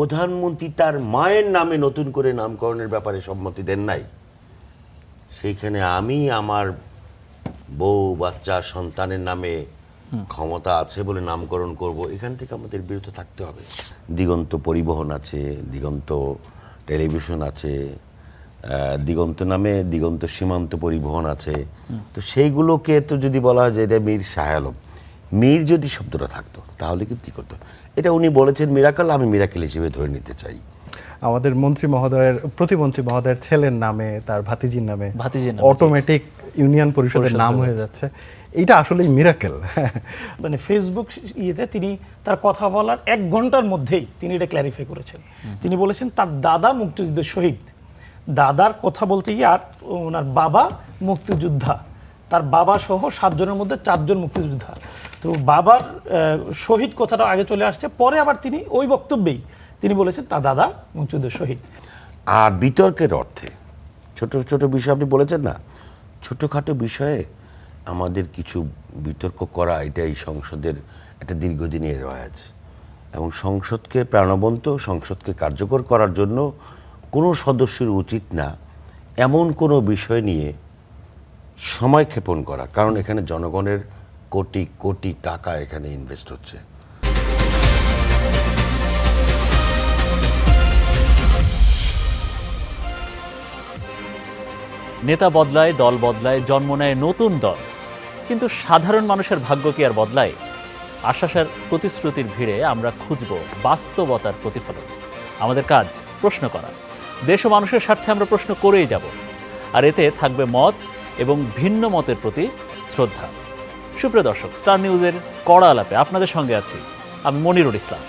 প্রধানমন্ত্রী তার মায়ের নামে নতুন করে নামকরণের ব্যাপারে সম্মতি দেন নাই, সেইখানে আমি আমার বউ বাচ্চা সন্তানের নামে ক্ষমতা আছে বলে নামকরণ করব, এখান থেকে আমাদের বিরত থাকতে হবে। দিগন্ত পরিবহন আছে, দিগন্ত টেলিভিশন আছে, দিগন্ত নামে দিগন্ত সীমান্ত পরিবহন আছে। তো সেইগুলোকে তো যদি বলা হয় যে এটা মীর শাহ আলম, মীর যদি শব্দটা থাকতো তাহলে কিন্তু কী করতো? এটা উনি বলেছেন মিরাকেল, আমি মিরাকেল হিসেবে ধরে নিতে চাই। আমাদের প্রতিমন্ত্রী মহোদয়ের ছেলের নামে, তার ভাতিজির নামে অটোমেটিক ইউনিয়ন পরিষদের নাম হয়ে যাচ্ছে, এটা আসলেই মিরাকেল। মানে ফেসবুক ইয়েতে তিনি তার কথা বলার 1 ঘন্টার মধ্যেই তিনি এটা ক্ল্যারিফাই করেছেন। তিনি বলেছেন তার দাদা মুক্তিযুদ্ধ শহীদ, দাদার কথা বলতে গিয়ে আর ওনার বাবা মুক্তিযোদ্ধা, তার বাবা সহ 7 জনের মধ্যে 4 জন মুক্তিযোদ্ধা। তো বাবার শহীদ কথাটা আগে চলে আসছে, পরে আবার তিনি ওই বক্তব্যেই তিনি বলেছেন তার দাদা মুক্তিযুদ্ধ শহীদ। আর বিতর্কের অর্থে ছোট ছোট বিষয় আপনি বলেছেন না, ছোটোখাটো বিষয়ে আমাদের কিছু বিতর্ক করা, এটাই সংসদের একটা দীর্ঘদিনের রেওয়াজ। এবং সংসদকে প্রাণবন্ত, সংসদকে কার্যকর করার জন্য কোনো সদস্যের উচিত না এমন কোনো বিষয় নিয়ে সময় ক্ষেপণ করা, কারণ এখানে জনগণের কোটি কোটি টাকা এখানে ইনভেস্ট হচ্ছে। নেতা বদলায়, দল বদলায়, জন্ম নেয় নতুন দল, কিন্তু সাধারণ মানুষের ভাগ্য কি আর বদলায়? আশ্বাসের প্রতিশ্রুতির ভিড়ে আমরা খুঁজব বাস্তবতার প্রতিফলন। আমাদের কাজ প্রশ্ন করা, দেশ ও মানুষের স্বার্থে আমরা প্রশ্ন করেই যাব, আর এতে থাকবে মত এবং ভিন্ন মতের প্রতি শ্রদ্ধা। সুপ্রিয় দর্শক, স্টার নিউজের কড়া আলাপে আপনাদের সঙ্গে আছি আমি মনিরুল ইসলাম।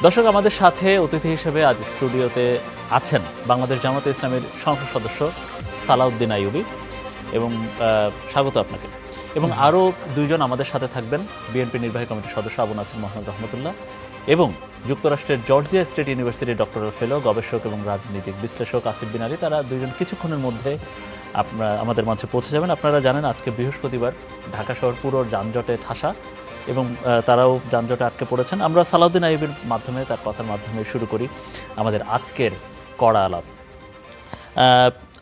দর্শক, আমাদের সাথে অতিথি হিসেবে আজ স্টুডিওতে আছেন বাংলাদেশ জামাতে ইসলামের সংসদ সদস্য সালাউদ্দিন আইয়ুবী, এবং স্বাগত আপনাকে। এবং আরও 2 জন আমাদের সাথে থাকবেন, বিএনপি নির্বাহী কমিটির সদস্য আবু নাসির মোহাম্মদ রহমতুল্লাহ এবং যুক্তরাষ্ট্রের জর্জিয়া স্টেট ইউনিভার্সিটির ডক্টরাল ফেলো, গবেষক এবং রাজনৈতিক বিশ্লেষক আসিফ বিন আলী। তারা 2 জন কিছুক্ষণের মধ্যে আমাদের মাঝে পৌঁছে যাবেন। আপনারা জানেন আজকে বৃহস্পতিবার, ঢাকা শহর পুরো যানজটে ঠাসা এবং তারাও যানজটে আটকে পড়েছেন। আমরা সালাউদ্দিন আইয়ুবীর মাধ্যমে, তার কথার মাধ্যমে শুরু করি আমাদের আজকের কড়া আলাপ।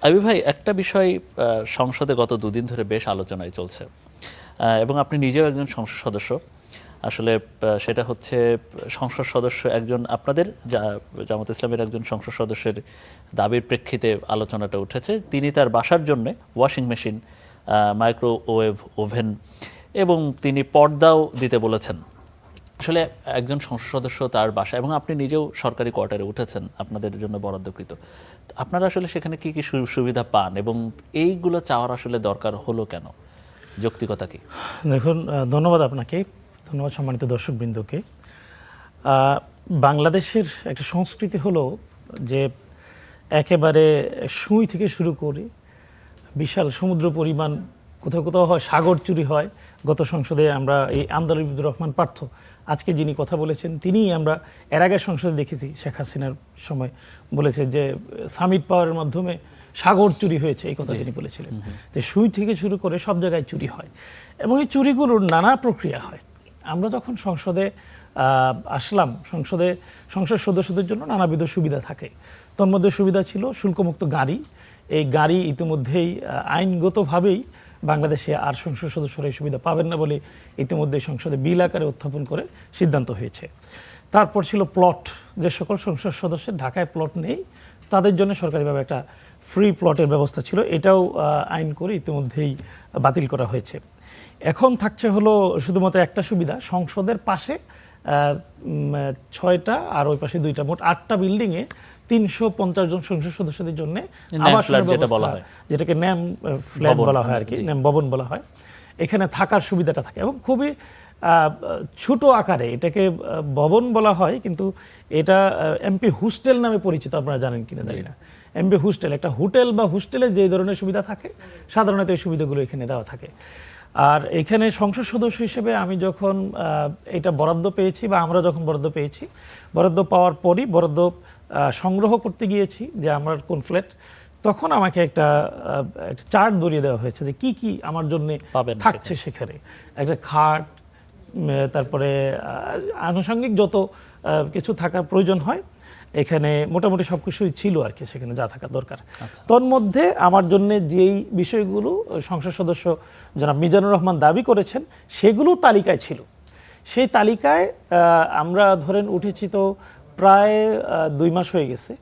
আইয়ুবী ভাই, একটা বিষয় সংসদে গত 2 দিন ধরে বেশ আলোচনায় চলছে, এবং আপনি নিজেও একজন সংসদ সদস্য। আসলে সেটা হচ্ছে সংসদ সদস্য একজন, আপনাদের জামাত ইসলামের একজন সংসদ সদস্যের দাবির প্রেক্ষিতে আলোচনাটা উঠেছে। তিনি তার বাসার জন্য ওয়াশিং মেশিন, মাইক্রোওয়েভ ওভেন এবং তিনি পর্দাও দিতে বলেছেন। আসলে একজন সংসদ সদস্য তার বাসা, এবং আপনি নিজেও সরকারি কোয়ার্টারে উঠেছেন, আপনাদের জন্য বরাদ্দকৃত। আপনারা আসলে সেখানে কি কি সুবিধা পান, এবং এইগুলো চাওয়ার আসলে দরকার হলো কেন? যৌক্তিকতা কি? দেখুন, ধন্যবাদ আপনাকে, ধন্যবাদ সম্মানিত দর্শকবৃন্দকে। বাংলাদেশের একটা সংস্কৃতি হলো যে একেবারে সুই থেকে শুরু করে বিশাল সমুদ্র পরিমাণ, কোথাও কোথাও হয় সাগর চুরি হয়। গত সংসদে আমরা এই আমদার রহমান পার্থ, আজকে যিনি কথা বলেছেন, তিনিই আমরা এর আগের সংসদে দেখেছি শেখ হাসিনার সময় বলেছে যে সামিট পাওয়ারের মাধ্যমে সাগর চুরি হয়েছে, এই কথা তিনি বলেছিলেন। যে সুই থেকে শুরু করে সব জায়গায় চুরি হয়, এবং এই চুরিগুলোর নানা প্রক্রিয়া হয়। আমরা যখন সংসদে আসলাম, সংসদ সদস্যদের জন্য নানাবিধ সুবিধা থাকে। তোর মধ্যে সুবিধা ছিল শুল্কমুক্ত গাড়ি। এই গাড়ি ইতিমধ্যেই আইনগতভাবেই বাংলাদেশে আর সংসদ সদস্যরা এই সুবিধা পাবেন না বলে ইতিমধ্যে সংসদে বিল আকারে উত্থাপন করে সিদ্ধান্ত হয়েছে। তারপর ছিল প্লট, যে সকল সংসদ সদস্যের ঢাকায় প্লট নেই তাদের জন্য সরকারিভাবে একটা ফ্রি প্লটের ব্যবস্থা ছিল, এটাও আইন করে ইতিমধ্যেই বাতিল করা হয়েছে। এখন থাকছে হলো শুধুমাত্র একটা সুবিধা, সংসদের পাশে 6টা আর ওই পাশে 2টা, মোট 8টা বিল্ডিংয়ে 350 জন সংসদ সদস্যদের জন্য যেটাকে ন্যাম ফ্ল্যাট বলা হয় আর কি, ন্যাম ভবন বলা হয়, এখানে থাকার সুবিধাটা থাকে। এবং খুবই ছোট আকারে এটাকে ভবন বলা হয়, কিন্তু এটা এমপি হোস্টেল নামে পরিচিত, আপনারা জানেন কিনা জানি না। এমপি হোস্টেল একটা হোটেল বা হোস্টেলে যে ধরনের সুবিধা থাকে সাধারণত এই সুবিধাগুলো এখানে দেওয়া থাকে। আর এখানে সংসদ সদস্য হিসেবে আমি যখন এটা বরাদ্দ পেয়েছি বা আমরা যখন বরাদ্দ পেয়েছি, বরাদ্দ পাওয়ার পরই বরাদ্দ সংগ্রহ করতে গিয়েছি যে আমার কোন ফ্ল্যাট, তখন আমাকে একটা চার্ট ধরিয়ে দেওয়া হয়েছে যে কি কি আমার জন্য থাকছে সেখানে। একটা খাট, তারপরে আনুষঙ্গিক যত কিছু থাকার প্রয়োজন হয় এখানে মোটামুটি সব কিছুই ছিল আর কি, সেখানে যা থাকা দরকার। তন্মধ্যে আমার জন্য যেই বিষয়গুলো সংসদ সদস্য জনাব মিজানুর রহমান দাবি করেছেন সেগুলো তালিকায় ছিল। সেই তালিকায় আমরা ধরেন উঠেছি তো প্রায় 2 মাস হয়ে গেছে।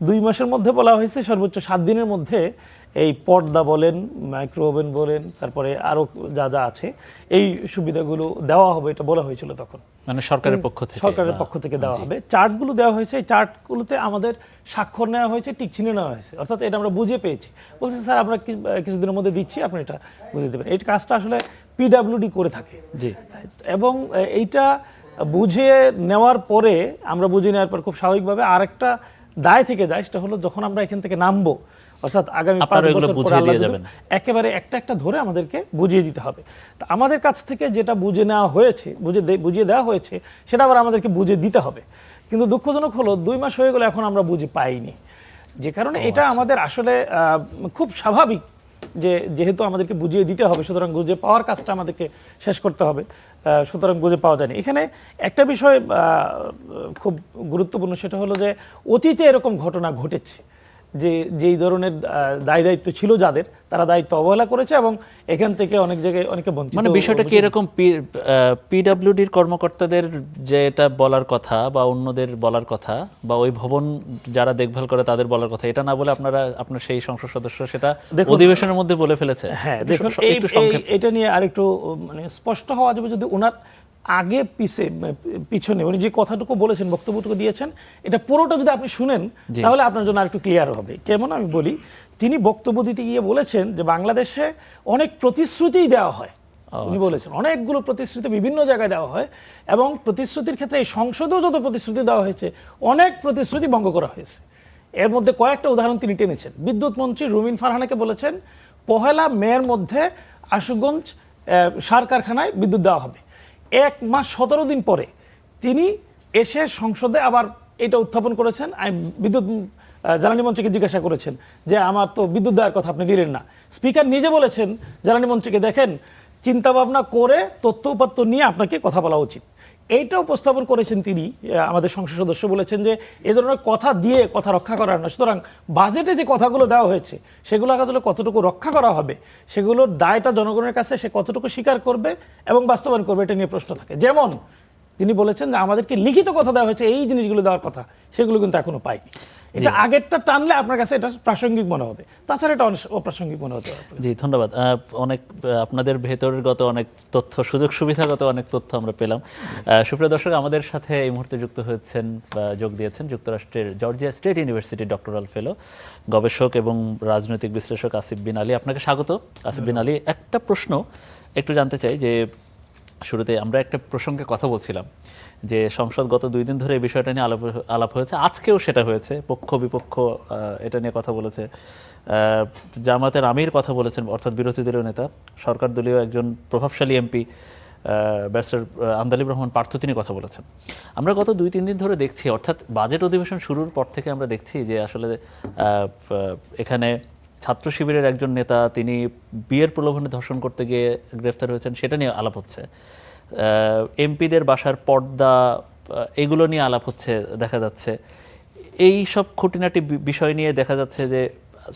2 মাসের মধ্যে বলা হয়েছে সর্বোচ্চ 7 দিনের মধ্যে এই পর্দা বলেন, মাইক্রো ওভেন বলেন, তারপরে আরও যা যা আছে এই সুবিধাগুলো দেওয়া হবে, এটা বলা হয়েছিল তখন, মানে সরকারের পক্ষ থেকে দেওয়া হবে। চার্টগুলো দেওয়া হয়েছে, এই চার্টগুলোতে আমাদের স্বাক্ষর নেওয়া হয়েছে, টিক চিহ্ন নেওয়া হয়েছে, অর্থাৎ এটা আমরা বুঝে পেয়েছি। বলছে স্যার আমরা কিছুদিনের মধ্যে দিচ্ছি, আপনি এটা বুঝে দেবেন। এই কাজটা আসলে পিডাব্লিউডি করে থাকে। জি। এবং এইটা বুঝে নেওয়ার পরে, আমরা বুঝে নেওয়ার পর খুব স্বাভাবিকভাবে আরেকটা দায় থেকে যায়, সেটা হলো যখন আমরা এখান থেকে নামবো, অর্থাৎ আগামী 5 বছর পরে একেবারে একটা একটা ধরে আমাদেরকে বুঝিয়ে দিতে হবে। তো আমাদের কাছ থেকে যেটা বুঝে নেওয়া হয়েছে, বুঝিয়ে দেওয়া হয়েছে, সেটা আবার আমাদেরকে বুঝে দিতে হবে। কিন্তু দুঃখজনক হলো 2 মাস হয়ে গেলে এখন আমরা বুঝে পাইনি, যে কারণে এটা আমাদের আসলে খুব স্বাভাবিক যে যেহেতু আমাদেরকে বুঝিয়ে দিতে হবে, সুতরাং বুঝে পাওয়ার কাজটা আমাদেরকে শেষ করতে হবে, সুতরাং বুঝে পাওয়া যায়নি। এখানে একটা বিষয় খুব গুরুত্বপূর্ণ, সেটা হলো যে অতীতে এরকম ঘটনা ঘটেছে যে যেই ধরনের দায় দায়িত্ব ছিল যাদের, তারা দায়িত্ব অবহেলা করেছে এবং এখান থেকে অনেক জায়গায় অনেকে বঞ্চিত। মানে বিষয়টা কি এরকম পিডব্লিউডির কর্মকর্তাদের যেটা বলার কথা বা অন্যদের বলার কথা বা ওই ভবন যারা দেখভাল করে তাদের বলার কথা, এটা না বলে আপনার সেই সংসদ সদস্য সেটা অধিবেশনের মধ্যে বলে ফেলেছে? হ্যাঁ, দেখুন এটা নিয়ে আরেকটু মানে স্পষ্ট হওয়া যাবে যদি ওনার আগে পিছনে উনি যে কথাটুকু বলেছেন, বক্তব্যটুকু দিয়েছেন, এটা পুরোটা যদি আপনি শুনেন তাহলে আপনার জন্য আরেকটু ক্লিয়ার হবে। কেমন আমি বলি, তিনি বক্তব্য দিতে গিয়ে বলেছেন যে বাংলাদেশে অনেক প্রতিশ্রুতিই দেওয়া হয়। উনি বলেছেন অনেকগুলো প্রতিশ্রুতি বিভিন্ন জায়গায় দেওয়া হয় এবং প্রতিশ্রুতির ক্ষেত্রে এই সংসদেও যত প্রতিশ্রুতি দেওয়া হয়েছে অনেক প্রতিশ্রুতি ভঙ্গ করা হয়েছে। এর মধ্যে কয়েকটা উদাহরণ তিনি টেনেছেন। বিদ্যুৎ মন্ত্রী রুমিন ফারহানাকে বলেছেন 1 মের মধ্যে আশুগঞ্জ সার কারখানায় বিদ্যুৎ দেওয়া হবে। 1 মাস 17 দিন পরে তিনি এসে সংসদে আবার এটা উত্থাপন করেছেন। আমি বিদ্যুৎ জ্বালানি মন্ত্রীকে জিজ্ঞাসা করেছেন যে আমার তো বিদ্যুৎ দেওয়ার কথা আপনি দিলেন না। স্পিকার নিজে বলেছেন জ্বালানি মন্ত্রীকে, দেখেন চিন্তা ভাবনা করে তথ্য উপাত্ত নিয়ে আপনাকে কথা বলা উচিত। এইটা উপস্থাপন করেছেন তিনি, আমাদের সংসদ সদস্য বলেছেন যে এ ধরনের কথা দিয়ে কথা রক্ষা করার না, সুতরাং বাজেটে যে কথাগুলো দেওয়া হয়েছে সেগুলো আসলে কতটুকু রক্ষা করা হবে, সেগুলোর দায়টা জনগণের কাছে সে কতটুকু স্বীকার করবে এবং বাস্তবায়ন করবে, এটা নিয়ে প্রশ্ন থাকে। যেমন তিনি বলেছেন যে আমাদেরকে লিখিত কথা দেওয়া হয়েছে, এই জিনিসগুলো দেওয়ার কথা, সেগুলো কিন্তু এখনো পাইনি। এটা আগেরটা টানলে আপনার কাছে এটা প্রাসঙ্গিক মনে হবে, তাছাড়া এটা অপ্রাসঙ্গিক মনে হতে পারে। জি, ধন্যবাদ। অনেক আপনাদের ভেতরগত অনেক তথ্য, সুযোগ সুবিধাগত অনেক তথ্য আমরা পেলাম। সুপ্রিয় দর্শক, আমাদের সাথে এই মুহূর্তে যুক্ত হয়েছেন বা যোগ দিয়েছেন যুক্তরাষ্ট্রের জর্জিয়া স্টেট ইউনিভার্সিটি ডক্টরাল ফেলো, গবেষক এবং রাজনৈতিক বিশ্লেষক আসিফ বিন আলী। আপনাকে স্বাগত আসিফ বিন আলী। একটা প্রশ্ন একটু জানতে চাই, যে শুরুতে আমরা একটা প্রসঙ্গে কথা বলছিলাম যে সংসদ গত 2 দিন ধরে এই বিষয়টা নিয়ে আলাপ হয়েছে, আজকেও সেটা হয়েছে, পক্ষ বিপক্ষ এটা নিয়ে কথা বলেছে। জামাতের আমির কথা বলেছেন, অর্থাৎ বিরোধী দলীয় নেতা, সরকার দলীয় একজন প্রভাবশালী এমপি ব্যারিস্টার আন্দালিব রহমান পার্থ তিনি কথা বলেছেন। আমরা গত 2-3 দিন ধরে দেখছি, অর্থাৎ বাজেট অধিবেশন শুরুর পর থেকে আমরা দেখছি যে আসলে এখানে ছাত্র শিবিরের একজন নেতা তিনি বিয়ের প্রলোভনে ধর্ষণ করতে গিয়ে গ্রেফতার হয়েছেন, সেটা নিয়ে আলাপ হচ্ছে। এমপিদের বাসার পর্দা, এগুলো নিয়ে আলাপ হচ্ছে দেখা যাচ্ছে। এই সব খুঁটিনাটি বিষয় নিয়ে দেখা যাচ্ছে যে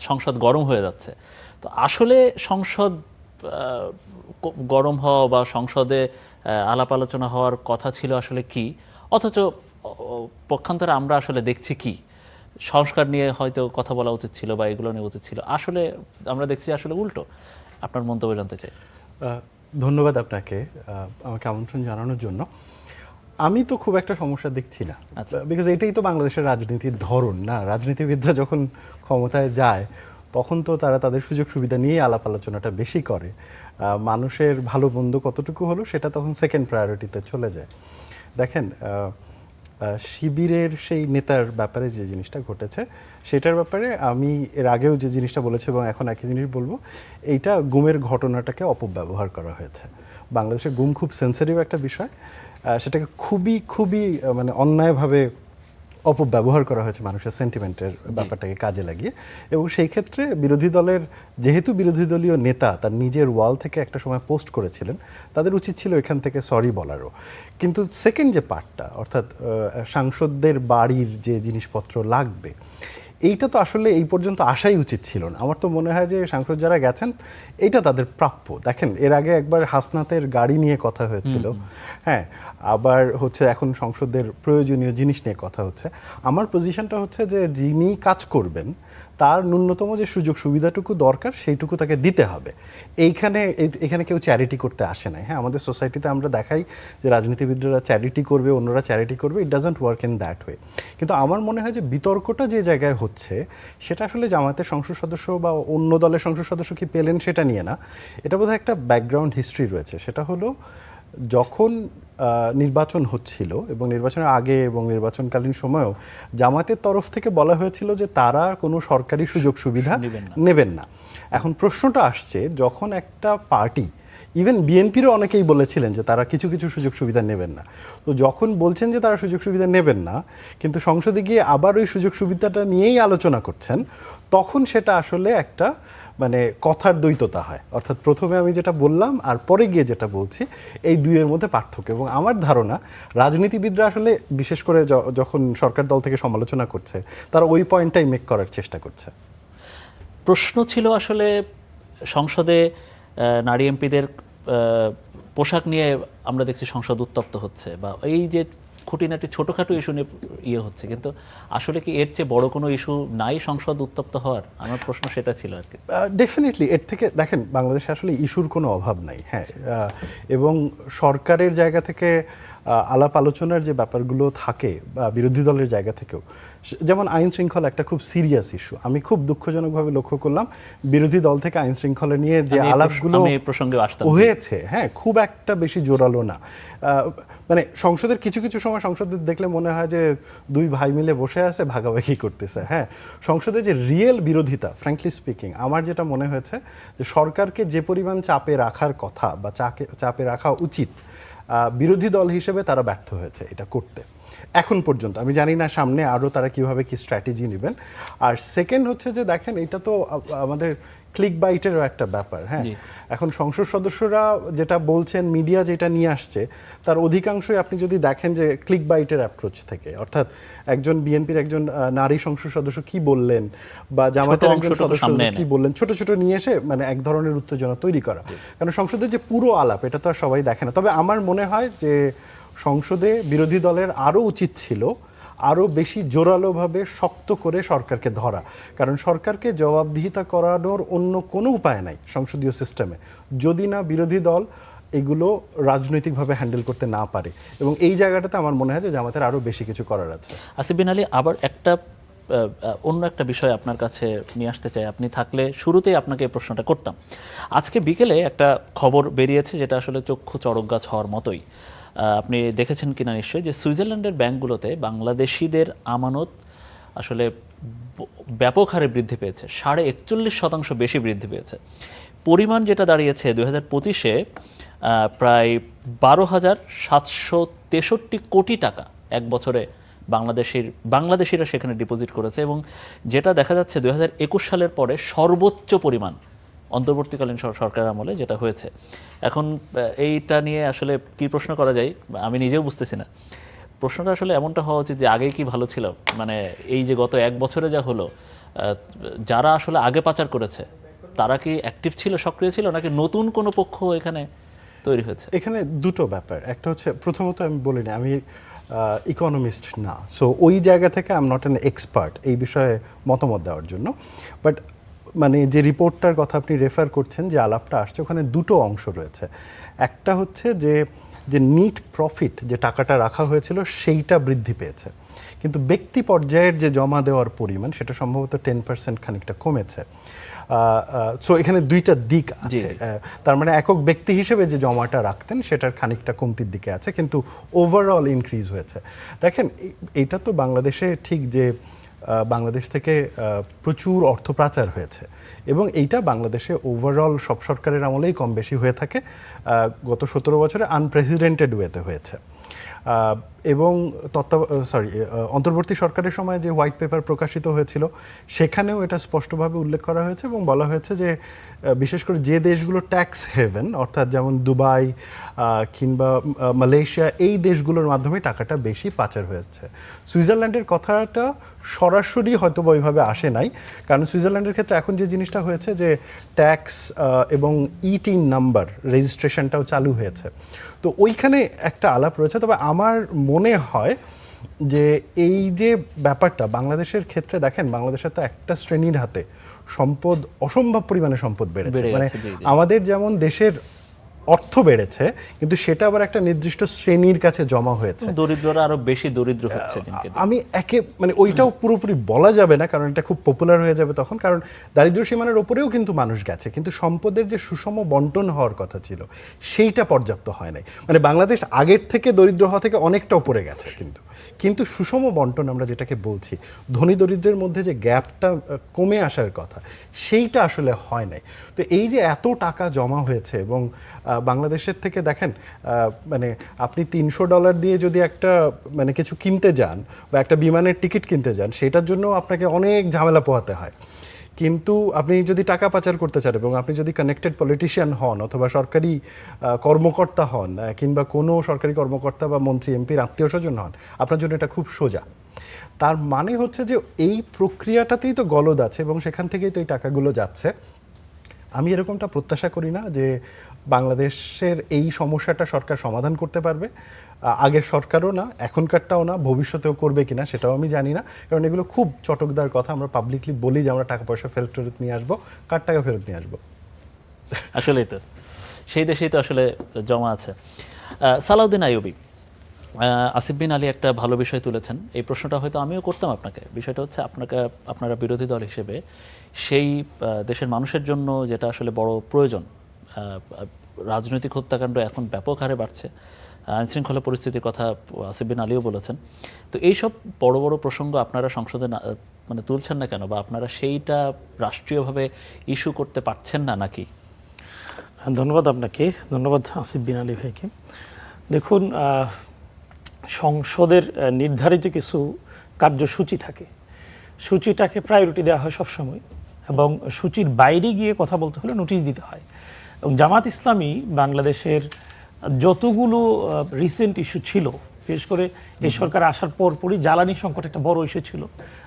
সংসদ গরম হয়ে যাচ্ছে। তো আসলে সংসদ গরম হওয়া বা সংসদে আলাপ আলোচনা হওয়ার কথা ছিল আসলে কি, অথচ পক্ষান্তরে আমরা আসলে দেখছি কি সংস্কার নিয়ে হয়তো কথা বলা উচিত ছিল বা এগুলো নিয়ে উচিত ছিল, আসলে আমরা দেখছি আসলে উল্টো। আপনার মন্তব্য জানতে চাই। ধন্যবাদ আপনাকে আমাকে আমন্ত্রণ জানানোর জন্য। আমি তো খুব একটা সমস্যা দেখছি না, বিকজ এটাই তো বাংলাদেশের রাজনীতির ধরন না। রাজনীতিবিদরা যখন ক্ষমতায় যায় তখন তো তারা তাদের সুযোগ সুবিধা নিয়ে আলাপ আলোচনাটা বেশি করে। মানুষের ভালো মন্দ কতটুকু হলো সেটা তখন সেকেন্ড প্রায়োরিটিতে চলে যায়। দেখেন, শিবিরের সেই নেতার ব্যাপারে যে জিনিসটা ঘটেছে সেটার ব্যাপারে আমি এর আগেও যে জিনিসটা বলেছি এবং এখন একই জিনিস বলবো, এইটা গুমের ঘটনাটাকে অপব্যবহার করা হয়েছে। বাংলাদেশে গুম খুব সেন্সিটিভ একটা বিষয়, সেটাকে খুবই খুবই মানে অন্যায়ভাবে অপব্যবহার করা হয়েছে মানুষের সেন্টিমেন্টের ব্যাপারটাকে কাজে লাগিয়ে। এবং সেই ক্ষেত্রে বিরোধী দলের, যেহেতু বিরোধী দলীয় নেতা তার নিজের ওয়াল থেকে একটা সময় পোস্ট করেছিলেন, তাদের উচিত ছিল এখান থেকে সরি বলারও। কিন্তু সেকেন্ড যে পার্টটা, অর্থাৎ সাংসদদের বাড়ির যে জিনিসপত্র লাগবে, এইটা তো আসলে এই পর্যন্ত আসাই উচিত ছিল না। আমার তো মনে হয় যে সাংসদ যারা গেছেন এইটা তাদের প্রাপ্য। দেখেন, এর আগে একবার হাসনাতের গাড়ি নিয়ে কথা হয়েছিল, হ্যাঁ, আবার হচ্ছে এখন সংসদের প্রয়োজনীয় জিনিস নিয়ে কথা হচ্ছে। আমার পজিশনটা হচ্ছে যে যিনি কাজ করবেন তার ন্যূনতম যে সুযোগ সুবিধাটুকু দরকার সেইটুকু তাকে দিতে হবে। এখানে কেউ চ্যারিটি করতে আসে নাই। হ্যাঁ, আমাদের সোসাইটিতে আমরা দেখাই যে রাজনীতিবিদরা চ্যারিটি করবে, অন্যরা চ্যারিটি করবে, it doesn't work in that way. কিন্তু আমার মনে হয় যে বিতর্কটা যে জায়গায় হচ্ছে সেটা আসলে জামায়াতের সংসদ সদস্য বা অন্য দলের সংসদ সদস্য কি পেলেন সেটা নিয়ে না। এটা বোধহয় একটা ব্যাকগ্রাউন্ড হিস্ট্রি রয়েছে। সেটা হলো যখন নির্বাচন হচ্ছিল এবং নির্বাচনের আগে এবং নির্বাচনকালীন সময়েও জামায়াতের তরফ থেকে বলা হয়েছিল যে তারা কোনো সরকারি সুযোগ সুবিধা নেবেন না। এখন প্রশ্নটা আসছে, যখন একটা পার্টি, ইভেন বিএনপিরও অনেকেই বলেছিলেন যে তারা কিছু কিছু সুযোগ সুবিধা নেবেন না, তো যখন বলছেন যে তারা সুযোগ সুবিধা নেবেন না কিন্তু সংসদে গিয়ে আবার ওই সুযোগ সুবিধাটা নিয়েই আলোচনা করছেন, তখন সেটা আসলে একটা মানে কথার দ্বৈততা হয়। অর্থাৎ প্রথমে আমি যেটা বললাম আর পরে গিয়ে যেটা বলছি, এই দুইয়ের মধ্যে পার্থক্য। এবং আমার ধারণা রাজনীতিবিদরা আসলে বিশেষ করে যখন সরকার দল থেকে সমালোচনা করছে তারা ওই পয়েন্টটাই মেক করার চেষ্টা করছে। প্রশ্ন ছিল আসলে সংসদে নারী এমপিদের পোশাক নিয়ে আমরা দেখছি সংসদ উত্তপ্ত হচ্ছে, বা এই যে খুঁটিনাটি ছোটোখাটো ইস্যু নিয়ে ইয়ে হচ্ছে, কিন্তু আসলে কি এর চেয়ে বড় কোনো ইস্যু নাই সংসদ উত্তপ্ত হওয়ার? আমার প্রশ্ন সেটা ছিল আর কি। ডেফিনেটলি এর থেকে দেখেন, বাংলাদেশে আসলে ইস্যুর কোনো অভাব নাই। হ্যাঁ, এবং সরকারের জায়গা থেকে আলাপ আলোচনার যে ব্যাপারগুলো থাকে বা বিরোধী দলের জায়গা থেকেও, যেমন আইন শৃঙ্খলা একটা খুব সিরিয়াস ইস্যু। আমি খুব দুঃখজনকভাবে লক্ষ্য করলাম বিরোধী দল থেকে আইন শৃঙ্খলা নিয়ে যে আলাপগুলো হয়েছে, হ্যাঁ, খুব একটা বেশি জোরালো না। মানে সংসদের কিছু কিছু সময় সংসদের দেখলে মনে হয় যে দুই ভাই মিলে বসে আছে, ভাগাভাগি করতেছে। হ্যাঁ, সংসদে যে রিয়েল বিরোধিতা, ফ্র্যাঙ্কলি স্পিকিং, আমার যেটা মনে হয়েছে যে সরকারকে যে পরিমাণ চাপে রাখার কথা বা চাপে রাখা উচিত, বিরোধী দল হিসেবে তারা ব্যর্থ হয়েছে এটা করতে এখন পর্যন্ত। আমি জানি না সামনে আরও তারা কিভাবে কি স্ট্র্যাটেজি নেবেন। আর সেকেন্ড হচ্ছে যে দেখেন, এটা তো আমাদের ক্লিক বাইটেরও একটা ব্যাপার। হ্যাঁ, এখন সংসদ সদস্যরা যেটা বলছেন, মিডিয়া যেটা নিয়ে আসছে, তার অধিকাংশই আপনি যদি দেখেন যে ক্লিক বাইটের অ্যাপ্রোচ থেকে, অর্থাৎ একজন বিএনপির একজন নারী সংসদ সদস্য কি বললেন বা জামায়াতের একজন সদস্য কি বললেন, ছোট ছোট নিয়ে এসে মানে এক ধরনের উত্তেজনা তৈরি করা। কারণ সংসদের যে পুরো আলাপ, এটা তো আর সবাই দেখে না। তবে আমার মনে হয় যে সংসদে বিরোধী দলের আরও উচিত ছিল আরও বেশি জোরালোভাবে শক্ত করে সরকারকে ধরা। কারণ সরকারকে জবাবদিহিতা করানোর অন্য কোনো উপায় নাই সংসদীয় সিস্টেমে, যদি না বিরোধী দল এগুলো রাজনৈতিকভাবে হ্যান্ডেল করতে না পারে। এবং এই জায়গাটাতে আমার মনে হয় যে জামাতের আরও বেশি কিছু করার আছে। আসিফ বিন আলী, আবার অন্য একটা বিষয় আপনার কাছে নিয়ে আসতে চাই। আপনি থাকলে শুরুতেই আপনাকে এই প্রশ্নটা করতাম। আজকে বিকেলে একটা খবর বেরিয়েছে যেটা আসলে চক্ষু চড়ক গাছ হওয়ার মতোই। আপনি দেখেছেন কিনা নিশ্চয়ই, যে সুইজারল্যান্ডের ব্যাংকগুলোতে বাংলাদেশিদের আমানত আসলে ব্যাপক হারে বৃদ্ধি পেয়েছে, 41% বেশি বৃদ্ধি পেয়েছে। পরিমাণ যেটা দাঁড়িয়েছে 2025-এ প্রায় 12,763 কোটি টাকা এক বছরে বাংলাদেশিরা সেখানে ডিপোজিট করেছে। এবং যেটা দেখা যাচ্ছে 2021 সালের পরে সর্বোচ্চ পরিমাণ অন্তর্বর্তীকালীন সরকারের আমলে যেটা হয়েছে। এখন এইটা নিয়ে আসলে কি প্রশ্ন করা যায় আমি নিজেও বুঝতেছি না। প্রশ্নটা আসলে এমনটা হওয়া উচিত যে আগে কি ভালো ছিল, মানে এই যে গত এক বছরে যা হলো, যারা আসলে আগে পাচার করেছে তারা কি অ্যাক্টিভ ছিল, সক্রিয় ছিল, নাকি নতুন কোনো পক্ষ এখানে তৈরি হয়েছে? এখানে দুটো ব্যাপার। একটা হচ্ছে, প্রথমত আমি বলিনি আমি ইকোনমিস্ট না, সো ওই জায়গা থেকে I am not an expert এই বিষয়ে মতামত দেওয়ার জন্য। বাট মানে যে রিপোর্টটার কথা আপনি রেফার করছেন, যে আলাপটা আসছে, ওখানে দুটো অংশ রয়েছে। একটা হচ্ছে যে যে নিট প্রফিট যে টাকাটা রাখা হয়েছিল সেইটা বৃদ্ধি পেয়েছে, কিন্তু ব্যক্তি পর্যায়ের যে জমা দেওয়ার পরিমাণ সেটা সম্ভবত 10% খানিকটা কমেছে। সো এখানে দুইটা দিক আছে, তার মানে একক ব্যক্তি হিসেবে যে জমাটা রাখতেন সেটার খানিকটা কমতির দিকে আছে, কিন্তু ওভারঅল ইনক্রিজ হয়েছে। দেখেন এটা তো বাংলাদেশে ঠিক যে বাংলাদেশ থেকে প্রচুর অর্থ পাচার হয়েছে এবং এইটা বাংলাদেশে ওভারঅল সব সরকারের আমলেই কম বেশি হয়ে থাকে, গত 17 বছরে আনপ্রেসিডেন্টেড ওয়েতে হয়েছে। এবং অন্তর্বর্তী সরকারের সময় যে হোয়াইট পেপার প্রকাশিত হয়েছিল সেখানেও এটা স্পষ্টভাবে উল্লেখ করা হয়েছে এবং বলা হয়েছে যে বিশেষ করে যে দেশগুলো ট্যাক্স হেভেন, অর্থাৎ যেমন দুবাই কিংবা মালয়েশিয়া, এই দেশগুলোর মাধ্যমে টাকাটা বেশি পাচার হয়েছে। সুইজারল্যান্ডের কথাটা সরাসরি হয়তো ওইভাবে আসে নাই, কারণ সুইজারল্যান্ডের ক্ষেত্রে এখন যে জিনিসটা হয়েছে যে ট্যাক্স এবং ইটিন নাম্বার রেজিস্ট্রেশনটাও চালু হয়েছে, তো ওইখানে একটা আলাপ রয়েছে। তবে আমার মনে হয় যে এই যে ব্যাপারটা বাংলাদেশের ক্ষেত্রে, দেখেন বাংলাদেশের তো একটা শ্রেণীর হাতে সম্পদ, অসম্ভব পরিমাণে সম্পদ বেড়েছে, মানে আমাদের যেমন দেশের অর্থ বেড়েছে কিন্তু সেটা আবার একটা নির্দিষ্ট শ্রেণীর কাছে জমা হয়েছে, দরিদ্ররা আরো বেশি দরিদ্র হচ্ছে দিনকে দিন। আমি মানে ওইটাও পুরোপুরি বলা যাবে না, কারণ এটা খুব পপুলার হয়ে যাবে তখন, কারণ দারিদ্র সীমানার ওপরেও কিন্তু মানুষ গেছে, কিন্তু সম্পদের যে সুষম বন্টন হওয়ার কথা ছিল সেইটা পর্যাপ্ত হয় নাই। মানে বাংলাদেশ আগের থেকে দরিদ্র হওয়া থেকে অনেকটা উপরে গেছে, কিন্তু সুষম বন্টন আমরা যেটাকে বলছি, ধনী দরিদ্রের মধ্যে যে গ্যাপটা কমে আসার কথা সেইটা আসলে হয় নাই। তো এই যে এত টাকা জমা হয়েছে এবং বাংলাদেশের থেকে দেখেন মানে আপনি $300 দিয়ে যদি একটা মানে কিছু কিনতে যান বা একটা বিমানের টিকিট কিনতে যান, সেটার জন্য আপনাকে অনেক ঝামেলা পোহাতে হয়, কিন্তু আপনি যদি টাকা পাচার করতে চান এবং আপনি যদি কানেক্টেড পলিটিশিয়ান হন অথবা সরকারি কর্মকর্তা হন কিংবা কোনো সরকারি কর্মকর্তা বা মন্ত্রী এমপির আত্মীয় স্বজন হন, আপনার জন্য এটা খুব সোজা। তার মানে হচ্ছে যে এই প্রক্রিয়াটাতেই তো গলদ আছে এবং সেখান থেকেই তো এই টাকাগুলো যাচ্ছে। আমি এরকমটা প্রত্যাশা করি না যে বাংলাদেশের এই সমস্যাটা সরকার সমাধান করতে পারবে, আগের সরকারও না, এখনকারটাও না, ভবিষ্যতেও করবে কিনা সেটাও আমি জানি না, কারণ এগুলো খুব চটকদার কথা। আমরা পাবলিকলি বলি যে আমরা টাকা পয়সা ফেরত নিয়ে আসবো, কার টাকা ফেরত নিয়ে আসবো? আসলেই তো সেই দেশেই তো আসলে জমা আছে। সালাউদ্দিন আইয়ুবী, আসিফ বিন আলী একটা ভালো বিষয় তুলেছেন, এই প্রশ্নটা হয়তো আমিও করতাম আপনাকে। বিষয়টা হচ্ছে আপনারা বিরোধী দল হিসেবে সেই দেশের মানুষের জন্য যেটা আসলে বড় প্রয়োজন, রাজনৈতিক হত্যাকাণ্ড এখন ব্যাপক হারে বাড়ছে, আইনশৃঙ্খলা পরিস্থিতির কথা আসিফ বিন আলীও বলেছেন, তো এইসব বড় বড় প্রসঙ্গ আপনারা সংসদে মানে তুলছেন না কেন, বা আপনারা সেইটা রাষ্ট্রীয়ভাবে ইস্যু করতে পারছেন না নাকি? ধন্যবাদ আপনাকে, ধন্যবাদ আসিফ বিন আলী ভাইকে। দেখুন, সংসদের নির্ধারিত কিছু কার্যসূচি থাকে, সূচিটাকে প্রায়োরিটি দেওয়া হয় সবসময়, এবং সূচির বাইরে গিয়ে কথা বলতে হলে নোটিশ দিতে হয়। এবং জামাত ইসলামী বাংলাদেশের যতগুলো রিসেন্ট ইস্যু ছিল, বিশেষ করে এই সরকার আসার পরপরই জ্বালানি সংকট একটা বড় ইস্যু ছিল।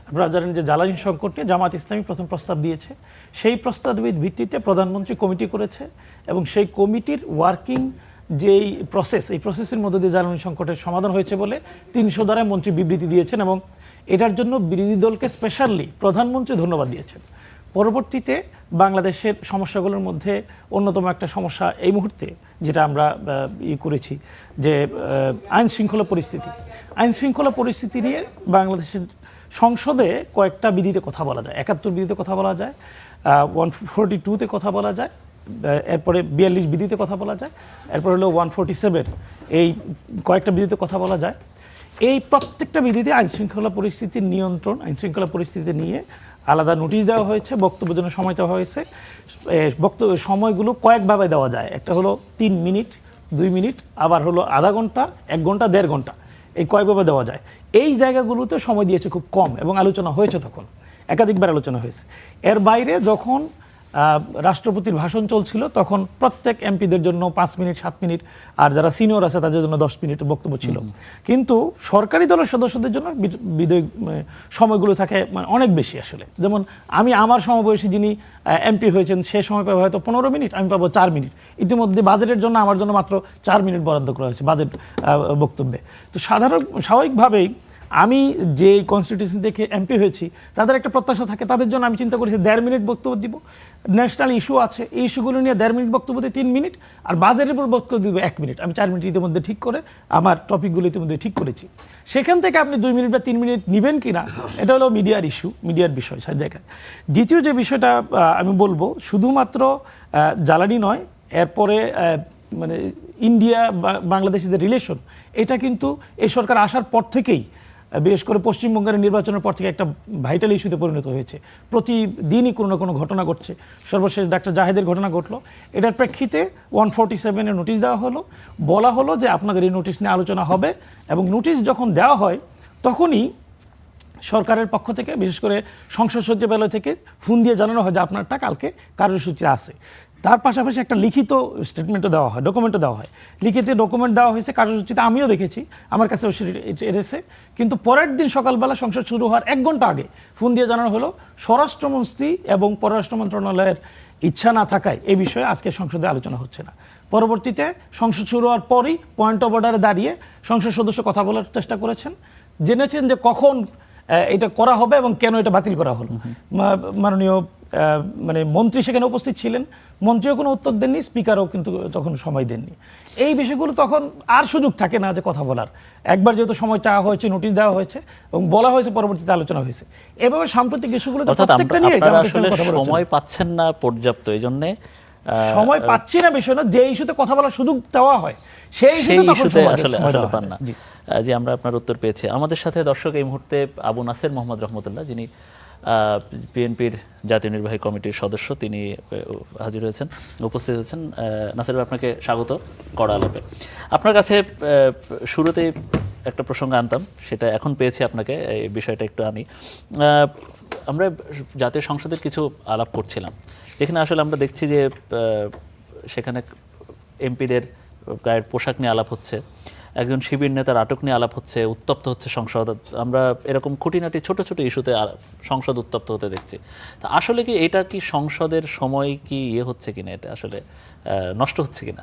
আপনারা জানেন যে জ্বালানি সংকট নিয়ে জামাত ইসলামী প্রথম প্রস্তাব দিয়েছে, সেই প্রস্তাবের ভিত্তিতে প্রধানমন্ত্রী কমিটি করেছে এবং সেই কমিটির ওয়ার্কিং যেই প্রসেস, এই প্রসেসের মধ্যে দিয়ে জ্বালানি সংকটের সমাধান হয়েছে বলে 300 ধারায় মন্ত্রী বিবৃতি দিয়েছেন এবং এটার জন্য বিরোধী দলকে স্পেশালি প্রধানমন্ত্রী ধন্যবাদ দিয়েছেন। পরবর্তীতে বাংলাদেশের সমস্যাগুলোর মধ্যে অন্যতম একটা সমস্যা এই মুহূর্তে যেটা আমরা করেছি যে আইন শৃঙ্খলা পরিস্থিতি নিয়ে বাংলাদেশের সংসদে কয়েকটা বিধিতে কথা বলা যায়, 71 বিধিতে কথা বলা যায়, 142-তে কথা বলা যায়, এরপরে 42 বিধিতে কথা বলা যায়, এরপর হলো 147, এই কয়েকটা বিধিতে কথা বলা যায়। এই প্রত্যেকটা বিধিতে আইনশৃঙ্খলা পরিস্থিতির নিয়ন্ত্রণ, আইনশৃঙ্খলা পরিস্থিতি নিয়ে আলাদা নোটিশ দেওয়া হয়েছে, বক্তব্যের জন্য সময় দেওয়া হয়েছে। বক্তব্য সময়গুলো কয়েকভাবে দেওয়া যায়, একটা হলো 3 মিনিট, 2 মিনিট, আবার হলো আধা ঘন্টা, 1 ঘন্টা, 1.5 ঘন্টা, এই কয়েকভাবে দেওয়া যায়। এই জায়গাগুলোতে সময় দিয়েছে খুব কম এবং আলোচনা হয়েছে, তখন একাধিকবার আলোচনা হয়েছে। এর বাইরে যখন রাষ্ট্রপতির ভাষণ চলছিল তখন প্রত্যেক এমপিদের জন্য 5 মিনিট, 7 মিনিট, আর যারা সিনিয়র আছে তাদের জন্য 10 মিনিট বক্তব্য ছিল। কিন্তু সরকারি দলের সদস্যদের জন্য সময়গুলো থাকে মানে অনেক বেশি আসলে। যেমন আমি আমার সমবয়সী যিনি এমপি হয়েছেন সে সময় পাবো হয়তো 15 মিনিট, আমি পাবো 4 মিনিট। ইতিমধ্যে বাজেটের জন্য আমার জন্য মাত্র 4 মিনিট বরাদ্দ করা হয়েছে বাজেট বক্তব্যে। তো স্বাভাবিকভাবেই আমি যে কনস্টিটিউশন থেকে এমপি হয়েছি তাদের একটা প্রত্যাশা থাকে, তাদের জন্য আমি চিন্তা করেছি 1.5 মিনিট বক্তব্য দিব, ন্যাশনাল ইস্যু আছে এই ইস্যুগুলো নিয়ে 1.5 মিনিট বক্তব্য দিয়ে 3 মিনিট, আর বাজেটের উপর বক্তব্য দিব 1 মিনিট। আমি 4 মিনিট ইতিমধ্যে ঠিক করে আমার টপিকগুলো ইতিমধ্যে ঠিক করেছি। সেখান থেকে আপনি 2 মিনিট বা 3 মিনিট নেবেন কিনা এটা হলো মিডিয়ার ইস্যু, মিডিয়ার বিষয় সব জায়গায়। দ্বিতীয় যে বিষয়টা আমি বলবো, শুধুমাত্র জ্বালানি নয়, এরপরে মানে ইন্ডিয়া বা বাংলাদেশের যে রিলেশন, এটা কিন্তু এই সরকার আসার পর থেকেই, বিশেষ করে পশ্চিমবঙ্গের নির্বাচনের পর থেকে একটা ভাইটাল ইস্যুতে পরিণত হয়েছে। প্রতিদিনই কোনো না কোনো ঘটনা ঘটছে। সর্বশেষ ডাক্তার জাহেদের ঘটনা ঘটলো, এটার প্রেক্ষিতে 147-এর নোটিশ দেওয়া হলো, বলা হলো যে আপনাদের এই নোটিশ নিয়ে আলোচনা হবে, এবং নোটিশ যখন দেওয়া হয় তখনই সরকারের পক্ষ থেকে, বিশেষ করে সংসদ সচিবালয় থেকে ফোন দিয়ে জানানো হয় যে আপনারটা কালকে কার্যসূচি আছে। তার পাশাপাশি একটা লিখিত স্টেটমেন্টও দেওয়া হয়, ডকুমেন্টও দেওয়া হয়। লিখিত ডকুমেন্ট দেওয়া হয়েছে কার্যসূচিতে, আমিও দেখেছি, আমার কাছেও এসেছে। কিন্তু পরের দিন সকালবেলা সংসদ শুরু হওয়ার 1 ঘন্টা আগে ফোন দিয়ে জানানো হলো স্বরাষ্ট্রমন্ত্রী এবং পররাষ্ট্র মন্ত্রণালয়ের ইচ্ছা না থাকায় এই বিষয়ে আজকে সংসদে আলোচনা হচ্ছে না। পরবর্তীতে সংসদ শুরু হওয়ার পরই পয়েন্ট অফ অর্ডারে দাঁড়িয়ে সংসদ সদস্য কথা বলার চেষ্টা করেছেন, জেনেছেন যে কখন এটা করা হবে এবং কেন এটা বাতিল করা হলো। মাননীয় মানে মন্ত্রী সেখানে উপস্থিত ছিলেন, মন্ত্রীও কোনো উত্তর দেননি, স্পিকারও কিন্তু তখন সময় দেননি। এই বিষয়গুলো তখন আর সুযোগ থাকে না যে কথা বলার। একবার যেহেতু সময় চাওয়া হয়েছে, নোটিশ দেওয়া হয়েছে এবং বলা হয়েছে, পরবর্তীতে আলোচনা হয়েছে। এভাবে সাম্প্রতিক ইস্যুগুলো প্রত্যেকটা নিয়ে সময় পাচ্ছেন না পর্যাপ্ত, এই জন্য সময় পাচ্ছি না বিষয় না, যে ইস্যুতে কথা বলার সুযোগ দেওয়া হয় সেই ইস্যুতে আসলে পান না। জি, আমরা আপনার উত্তর পেয়েছি। আমাদের সাথে দর্শক এই মুহূর্তে আবু নাসের মোহাম্মদ রহমতুল্লাহ, যিনি বিএনপির জাতীয় নির্বাহী কমিটির সদস্য, তিনি হাজির হয়েছেন, উপস্থিত হয়েছেন। নাসের ভাই, আপনাকে স্বাগত কড়া আলাপে। আপনার কাছে শুরুতেই একটা প্রসঙ্গ আনতাম, সেটা এখন পেয়েছি আপনাকে, এই বিষয়টা একটু আনি। আমরা জাতীয় সংসদের কিছু আলাপ করছিলাম, যেখানে আসলে আমরা দেখছি যে সেখানে এমপিদের গায়ের পোশাক নিয়ে আলাপ হচ্ছে, একজন শিবির নেতার আটক নিয়ে আলাপ হচ্ছে, উত্তপ্ত হচ্ছে সংসদ। আমরা এরকম খুঁটিনাটি ছোট ছোট ইস্যুতে সংসদ উত্তপ্ত হতে দেখছি। তা আসলে কি এটা কি সংসদের সময় কি হচ্ছে কিনা, এটা আসলে নষ্ট হচ্ছে কিনা?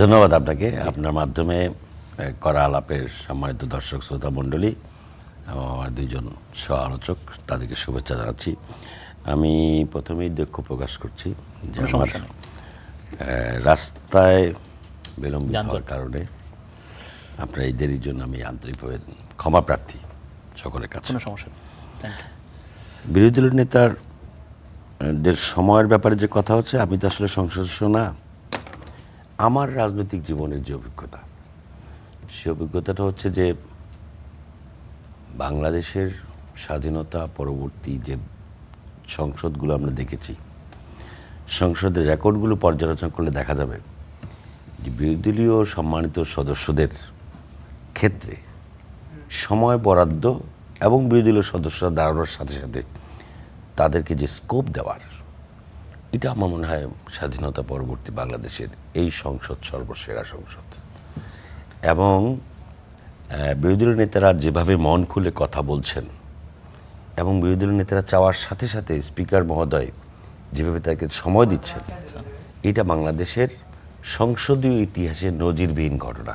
ধন্যবাদ আপনাকে। আপনার মাধ্যমে করা আলাপের সম্মানিত দর্শক শ্রোতা মণ্ডলী এবং আমার 2 জন সহ আলোচক, তাদেরকে শুভেচ্ছা জানাচ্ছি। আমি প্রথমেই দুঃখ প্রকাশ করছি যে আমার রাস্তায় বিলম্বিত হওয়ার কারণে আপনার এই দেরির জন্য আমি আন্তরিকভাবে ক্ষমা প্রার্থী সকলের কাছে। কোনো সমস্যা নেই। বিরোধী দলের নেতাদের সময়ের ব্যাপারে যে কথা হচ্ছে, আমি তো আসলে সংসদ সদস্য না। আমার রাজনৈতিক জীবনের যে অভিজ্ঞতা, সে অভিজ্ঞতাটা হচ্ছে যে বাংলাদেশের স্বাধীনতা পরবর্তী যে সংসদগুলো আমরা দেখেছি, সংসদের রেকর্ডগুলো পর্যালোচনা করলে দেখা যাবে যে বিরোধী দলীয় সম্মানিত সদস্যদের ক্ষেত্রে সময় বরাদ্দ এবং বিরোধী দলীয় সদস্যরা দাঁড়ানোর সাথে সাথে তাদেরকে যে স্কোপ দেওয়ার, এটা আমার মনে হয় স্বাধীনতা পরবর্তী বাংলাদেশের এই সংসদ সর্বসেরা সংসদ। এবং বিরোধী দলীয় নেতারা যেভাবে মন খুলে কথা বলছেন এবং বিরোধী দলীয় নেতারা চাওয়ার সাথে সাথে স্পিকার মহোদয় যেভাবে তাকে সময় দিচ্ছেন, এটা বাংলাদেশের সংসদীয় ইতিহাসের নজিরবিহীন ঘটনা।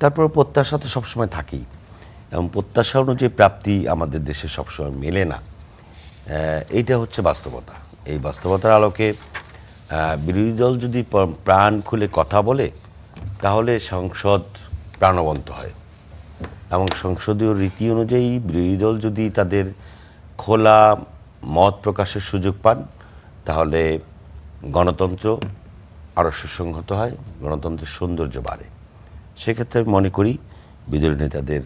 তারপর প্রত্যাশা তো সবসময় থাকেই, এবং প্রত্যাশা অনুযায়ী প্রাপ্তি আমাদের দেশে সবসময় মেলে না। এইটা হচ্ছে বাস্তবতা। এই বাস্তবতার আলোকে বিরোধী দল যদি প্রাণ খুলে কথা বলে, তাহলে সংসদ প্রাণবন্ত হয়। এবং সংসদীয় রীতি অনুযায়ী বিরোধী দল যদি তাদের খোলা মত প্রকাশের সুযোগ পান, তাহলে গণতন্ত্র আরও সুসংহত হয়, গণতন্ত্রের সৌন্দর্য বাড়ে। সেক্ষেত্রে আমি মনে করি বিরোধী নেতাদের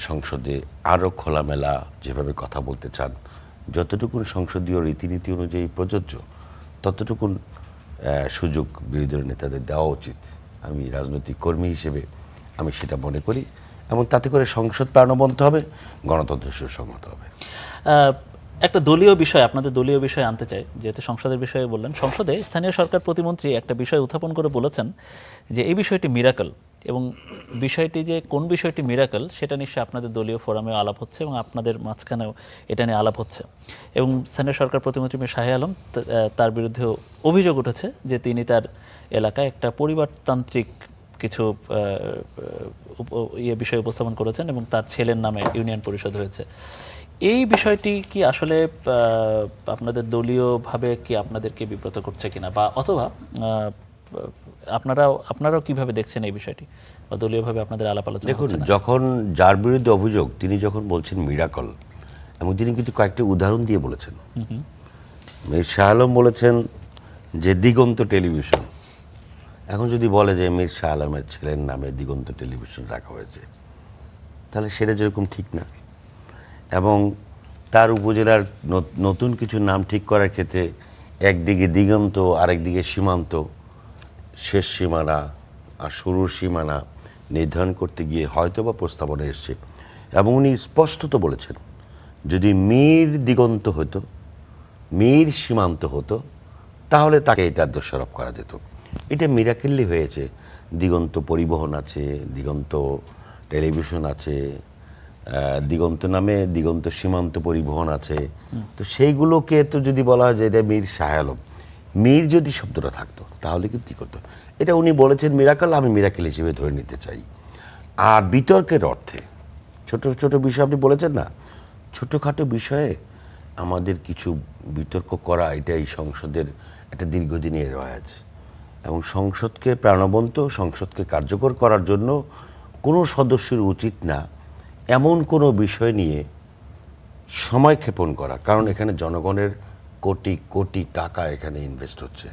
সংসদে আরও খোলামেলা যেভাবে কথা বলতে চান, যতটুকুন সংসদীয় রীতিনীতি অনুযায়ী প্রযোজ্য, ততটুকুন সুযোগ বিরোধী নেতাদের দেওয়া উচিত। আমি রাজনৈতিক কর্মী হিসেবে আমি সেটা মনে করি, এবং তাতে করে সংসদ প্রাণবন্ত হবে, গণতন্ত্র সুসংহত হবে। একটা দলীয় বিষয়, আপনাদের দলীয় বিষয় আনতে চাই, যেহেতু সংসদের বিষয়ে বললেন। সংসদে স্থানীয় সরকার প্রতিমন্ত্রী একটা বিষয় উত্থাপন করে বলেছেন যে এই বিষয়টি মিরাকল, এবং বিষয়টি যে কোন বিষয়টি মিরাকল সেটা নিশ্চয়ই আপনাদের দলীয় ফোরামেও আলাপ হচ্ছে এবং আপনাদের মাঝখানেও এটা নিয়ে আলাপ হচ্ছে। এবং স্থানীয় সরকার প্রতিমন্ত্রী মীর শাহে আলম, তার বিরুদ্ধেও অভিযোগ উঠেছে যে তিনি তার এলাকায় একটা পরিবারতান্ত্রিক কিছু বিষয় উপস্থাপন করেছেন এবং তার ছেলের নামে ইউনিয়ন পরিষদ হয়েছে। এই বিষয়টি কি আসলে আপনাদের দলীয়ভাবে কি আপনাদেরকে বিব্রত করছে কিনা, বা অথবা আপনারাও কিভাবে দেখছেন এই বিষয়টি, বা দলীয়ভাবে আপনাদের আলাপ আলোচনা দেখুন, হচ্ছে না? যখন যার বিরুদ্ধে অভিযোগ তিনি যখন বলছেন মিরাকল, এবং তিনি কিন্তু কয়েকটি উদাহরণ দিয়ে বলেছেন। মীর শাহ আলম বলেছেন যে দিগন্ত টেলিভিশন। এখন যদি বলে যে মীর শাহ আলমের ছেলের নামে দিগন্ত টেলিভিশন রাখা হয়েছে, তাহলে সেটা যেরকম ঠিক না। এবং তার উপজেলার নতুন কিছু নাম ঠিক করার ক্ষেত্রে একদিকে দিগন্ত, আরেকদিকে সীমান্ত, শেষ সীমানা আর শুরুর সীমানা নির্ধারণ করতে গিয়ে হয়তো বা প্রস্তাবনা এসছে। এবং উনি স্পষ্টত বলেছেন, যদি মীর দিগন্ত হতো, মীর সীমান্ত হতো, তাহলে তাকে এটা দোষারোপ করা যেত। এটা মিরাকেললি হয়েছে। দিগন্ত পরিবহন আছে, দিগন্ত টেলিভিশন আছে, দিগন্ত নামে দিগন্ত সীমান্ত পরিবহন আছে। তো সেইগুলোকে তো যদি বলা হয় যে এটা মীর শাহ আলম, মীর যদি শব্দটা থাকতো তাহলে কিন্তু কী করতো? এটা উনি বলেছেন মিরাকেল, আমি মিরাকেল হিসেবে ধরে নিতে চাই। আর বিতর্কের অর্থে ছোট ছোট বিষয় আপনি বলেছেন না, ছোটোখাটো বিষয়ে আমাদের কিছু বিতর্ক করা, এটা এই সংসদের একটা দীর্ঘদিনের রেওয়াজ। এবং সংসদকে প্রাণবন্ত, সংসদকে কার্যকর করার জন্য কোনো সদস্যের উচিত না এমন কোনো বিষয় নিয়ে সময় ক্ষেপণ করা। কারণ এখানে জনগণের কোটি কোটি টাকা এখানে ইনভেস্ট হচ্ছে,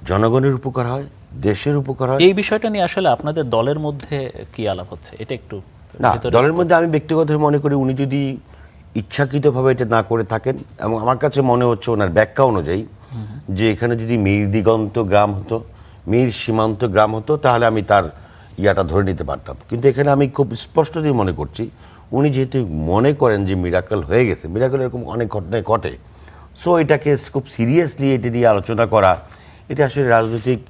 জনগণের উপকার হয়, দেশের উপকার হয়। এই বিষয়টা নিয়ে আসলে আপনাদের দলের মধ্যে কি আলাপ হচ্ছে, এটা একটু না, দলের মধ্যে আমি ব্যক্তিগতভাবে মনে করি উনি যদি ইচ্ছাকৃতভাবে এটা না করে থাকেন, এবং আমার কাছে মনে হচ্ছে ওনার ব্যাখ্যা অনুযায়ী যে এখানে যদি মীর দিগন্ত গ্রাম হতো, মীর সীমান্ত গ্রাম হতো, তাহলে আমি তার ইয়াটা ধরে নিতে পারতাম। কিন্তু এখানে আমি খুব স্পষ্টতই মনে করছি উনি যেহেতু মনে করেন যে মিরাকেল হয়ে গেছে, মিরাকেল এরকম অনেক ঘটনায় ঘটে, সো এটাকে খুব সিরিয়াসলি এটা নিয়ে আলোচনা করা, এটা আসলে রাজনৈতিক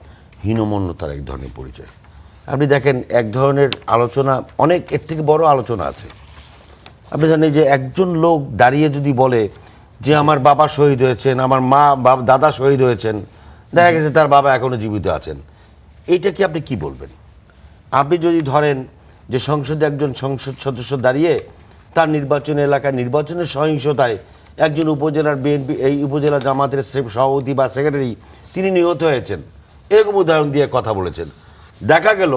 হীনমন্যতার এক ধরনের পরিচয়। আপনি দেখেন এক ধরনের আলোচনা, অনেক এর থেকে বড় আলোচনা আছে। আপনি জানেন যে একজন লোক দাঁড়িয়ে যদি বলে যে আমার বাবা শহীদ হয়েছেন, আমার মা দাদা শহীদ হয়েছেন, দেখা গেছে তার বাবা এখনো জীবিত আছেন, এইটা কি আপনি কি বলবেন? আপনি যদি ধরেন যে সংসদে একজন সংসদ সদস্য দাঁড়িয়ে তার নির্বাচন এলাকায় নির্বাচনের সহিংসতায় একজন উপজেলার বিএনপি, এই উপজেলা জামাতের সভাপতি বা সেক্রেটারি তিনি নিহত হয়েছেন, এরকম উদাহরণ দিয়ে কথা বলেছেন। দেখা গেল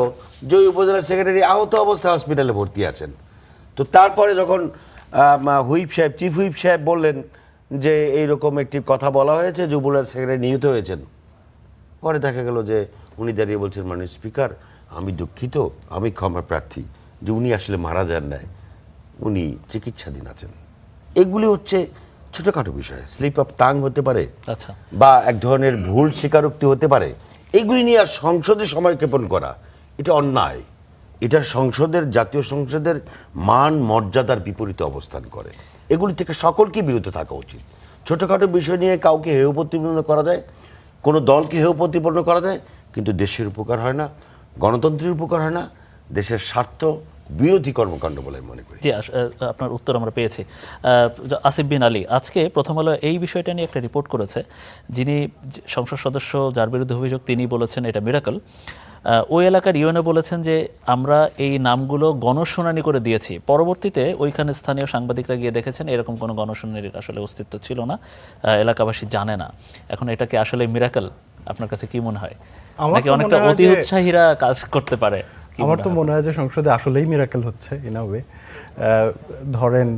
যে ওই উপজেলার সেক্রেটারি আহত অবস্থায় হসপিটালে ভর্তি আছেন। তো তারপরে যখন হুইপ সাহেব, চিফ হুইপ সাহেব বললেন যে এইরকম একটি কথা বলা হয়েছে যে উপজেলার সেক্রেটারি নিহত হয়েছেন, পরে দেখা গেল যে উনি দাঁড়িয়ে বলছেন, মাননীয় স্পিকার আমি দুঃখিত, আমি ক্ষমা প্রার্থী, যে উনি আসলে মারা যান নাই, উনি চিকিৎসাধীন আছেন। এগুলি হচ্ছে ছোটোখাটো বিষয়, স্লিপ অফ টাং হতে পারে, আচ্ছা, বা এক ধরনের ভুল স্বীকারোক্তি হতে পারে। এইগুলি নিয়ে আর সংসদে সময় ক্ষেপণ করা এটা অন্যায়। এটা সংসদের, জাতীয় সংসদের মান মর্যাদার বিপরীতে অবস্থান করে। এগুলি থেকে সকলকে বিরত থাকা উচিত। ছোটোখাটো বিষয় নিয়ে কাউকে হেয় প্রতিপন্ন করা যায়, কোনো দলকে হেয় প্রতিপন্ন করা যায়, কিন্তু দেশের উপকার হয় না, গণতন্ত্রের উপকার হয় না, দেশের স্বার্থ বিরোধী কর্মকাণ্ড বলে আমি মনে করি। জি, আপনার উত্তর আমরা পেয়েছি। আসিফ বিন আলী, আজকে প্রথম আলো এই বিষয়টা নিয়ে একটা রিপোর্ট করেছে। যিনি সংসদ সদস্য যার বিরুদ্ধে অভিযোগ তিনি বলেছেন এটা মিরাকল। ওই এলাকার ইউএনও বলেছেন যে আমরা এই নামগুলো গণশুনানি করে দিয়েছি। পরবর্তীতে ওইখানে স্থানীয় সাংবাদিকরা গিয়ে দেখেছেন এরকম কোনো গণশুনানির আসলে অস্তিত্ব ছিল না, এলাকাবাসী জানে না। এখন এটা কি আসলে মিরাকল? আপনার কাছে কি মনে হয়? নাকি অনেকটা অতি উৎসাহীরা কাজ করতে পারে? আমার তো মনে হয় যে সংসদে আসলেই মিরাকেল হচ্ছে ইন আ ওয়ে। ধরেন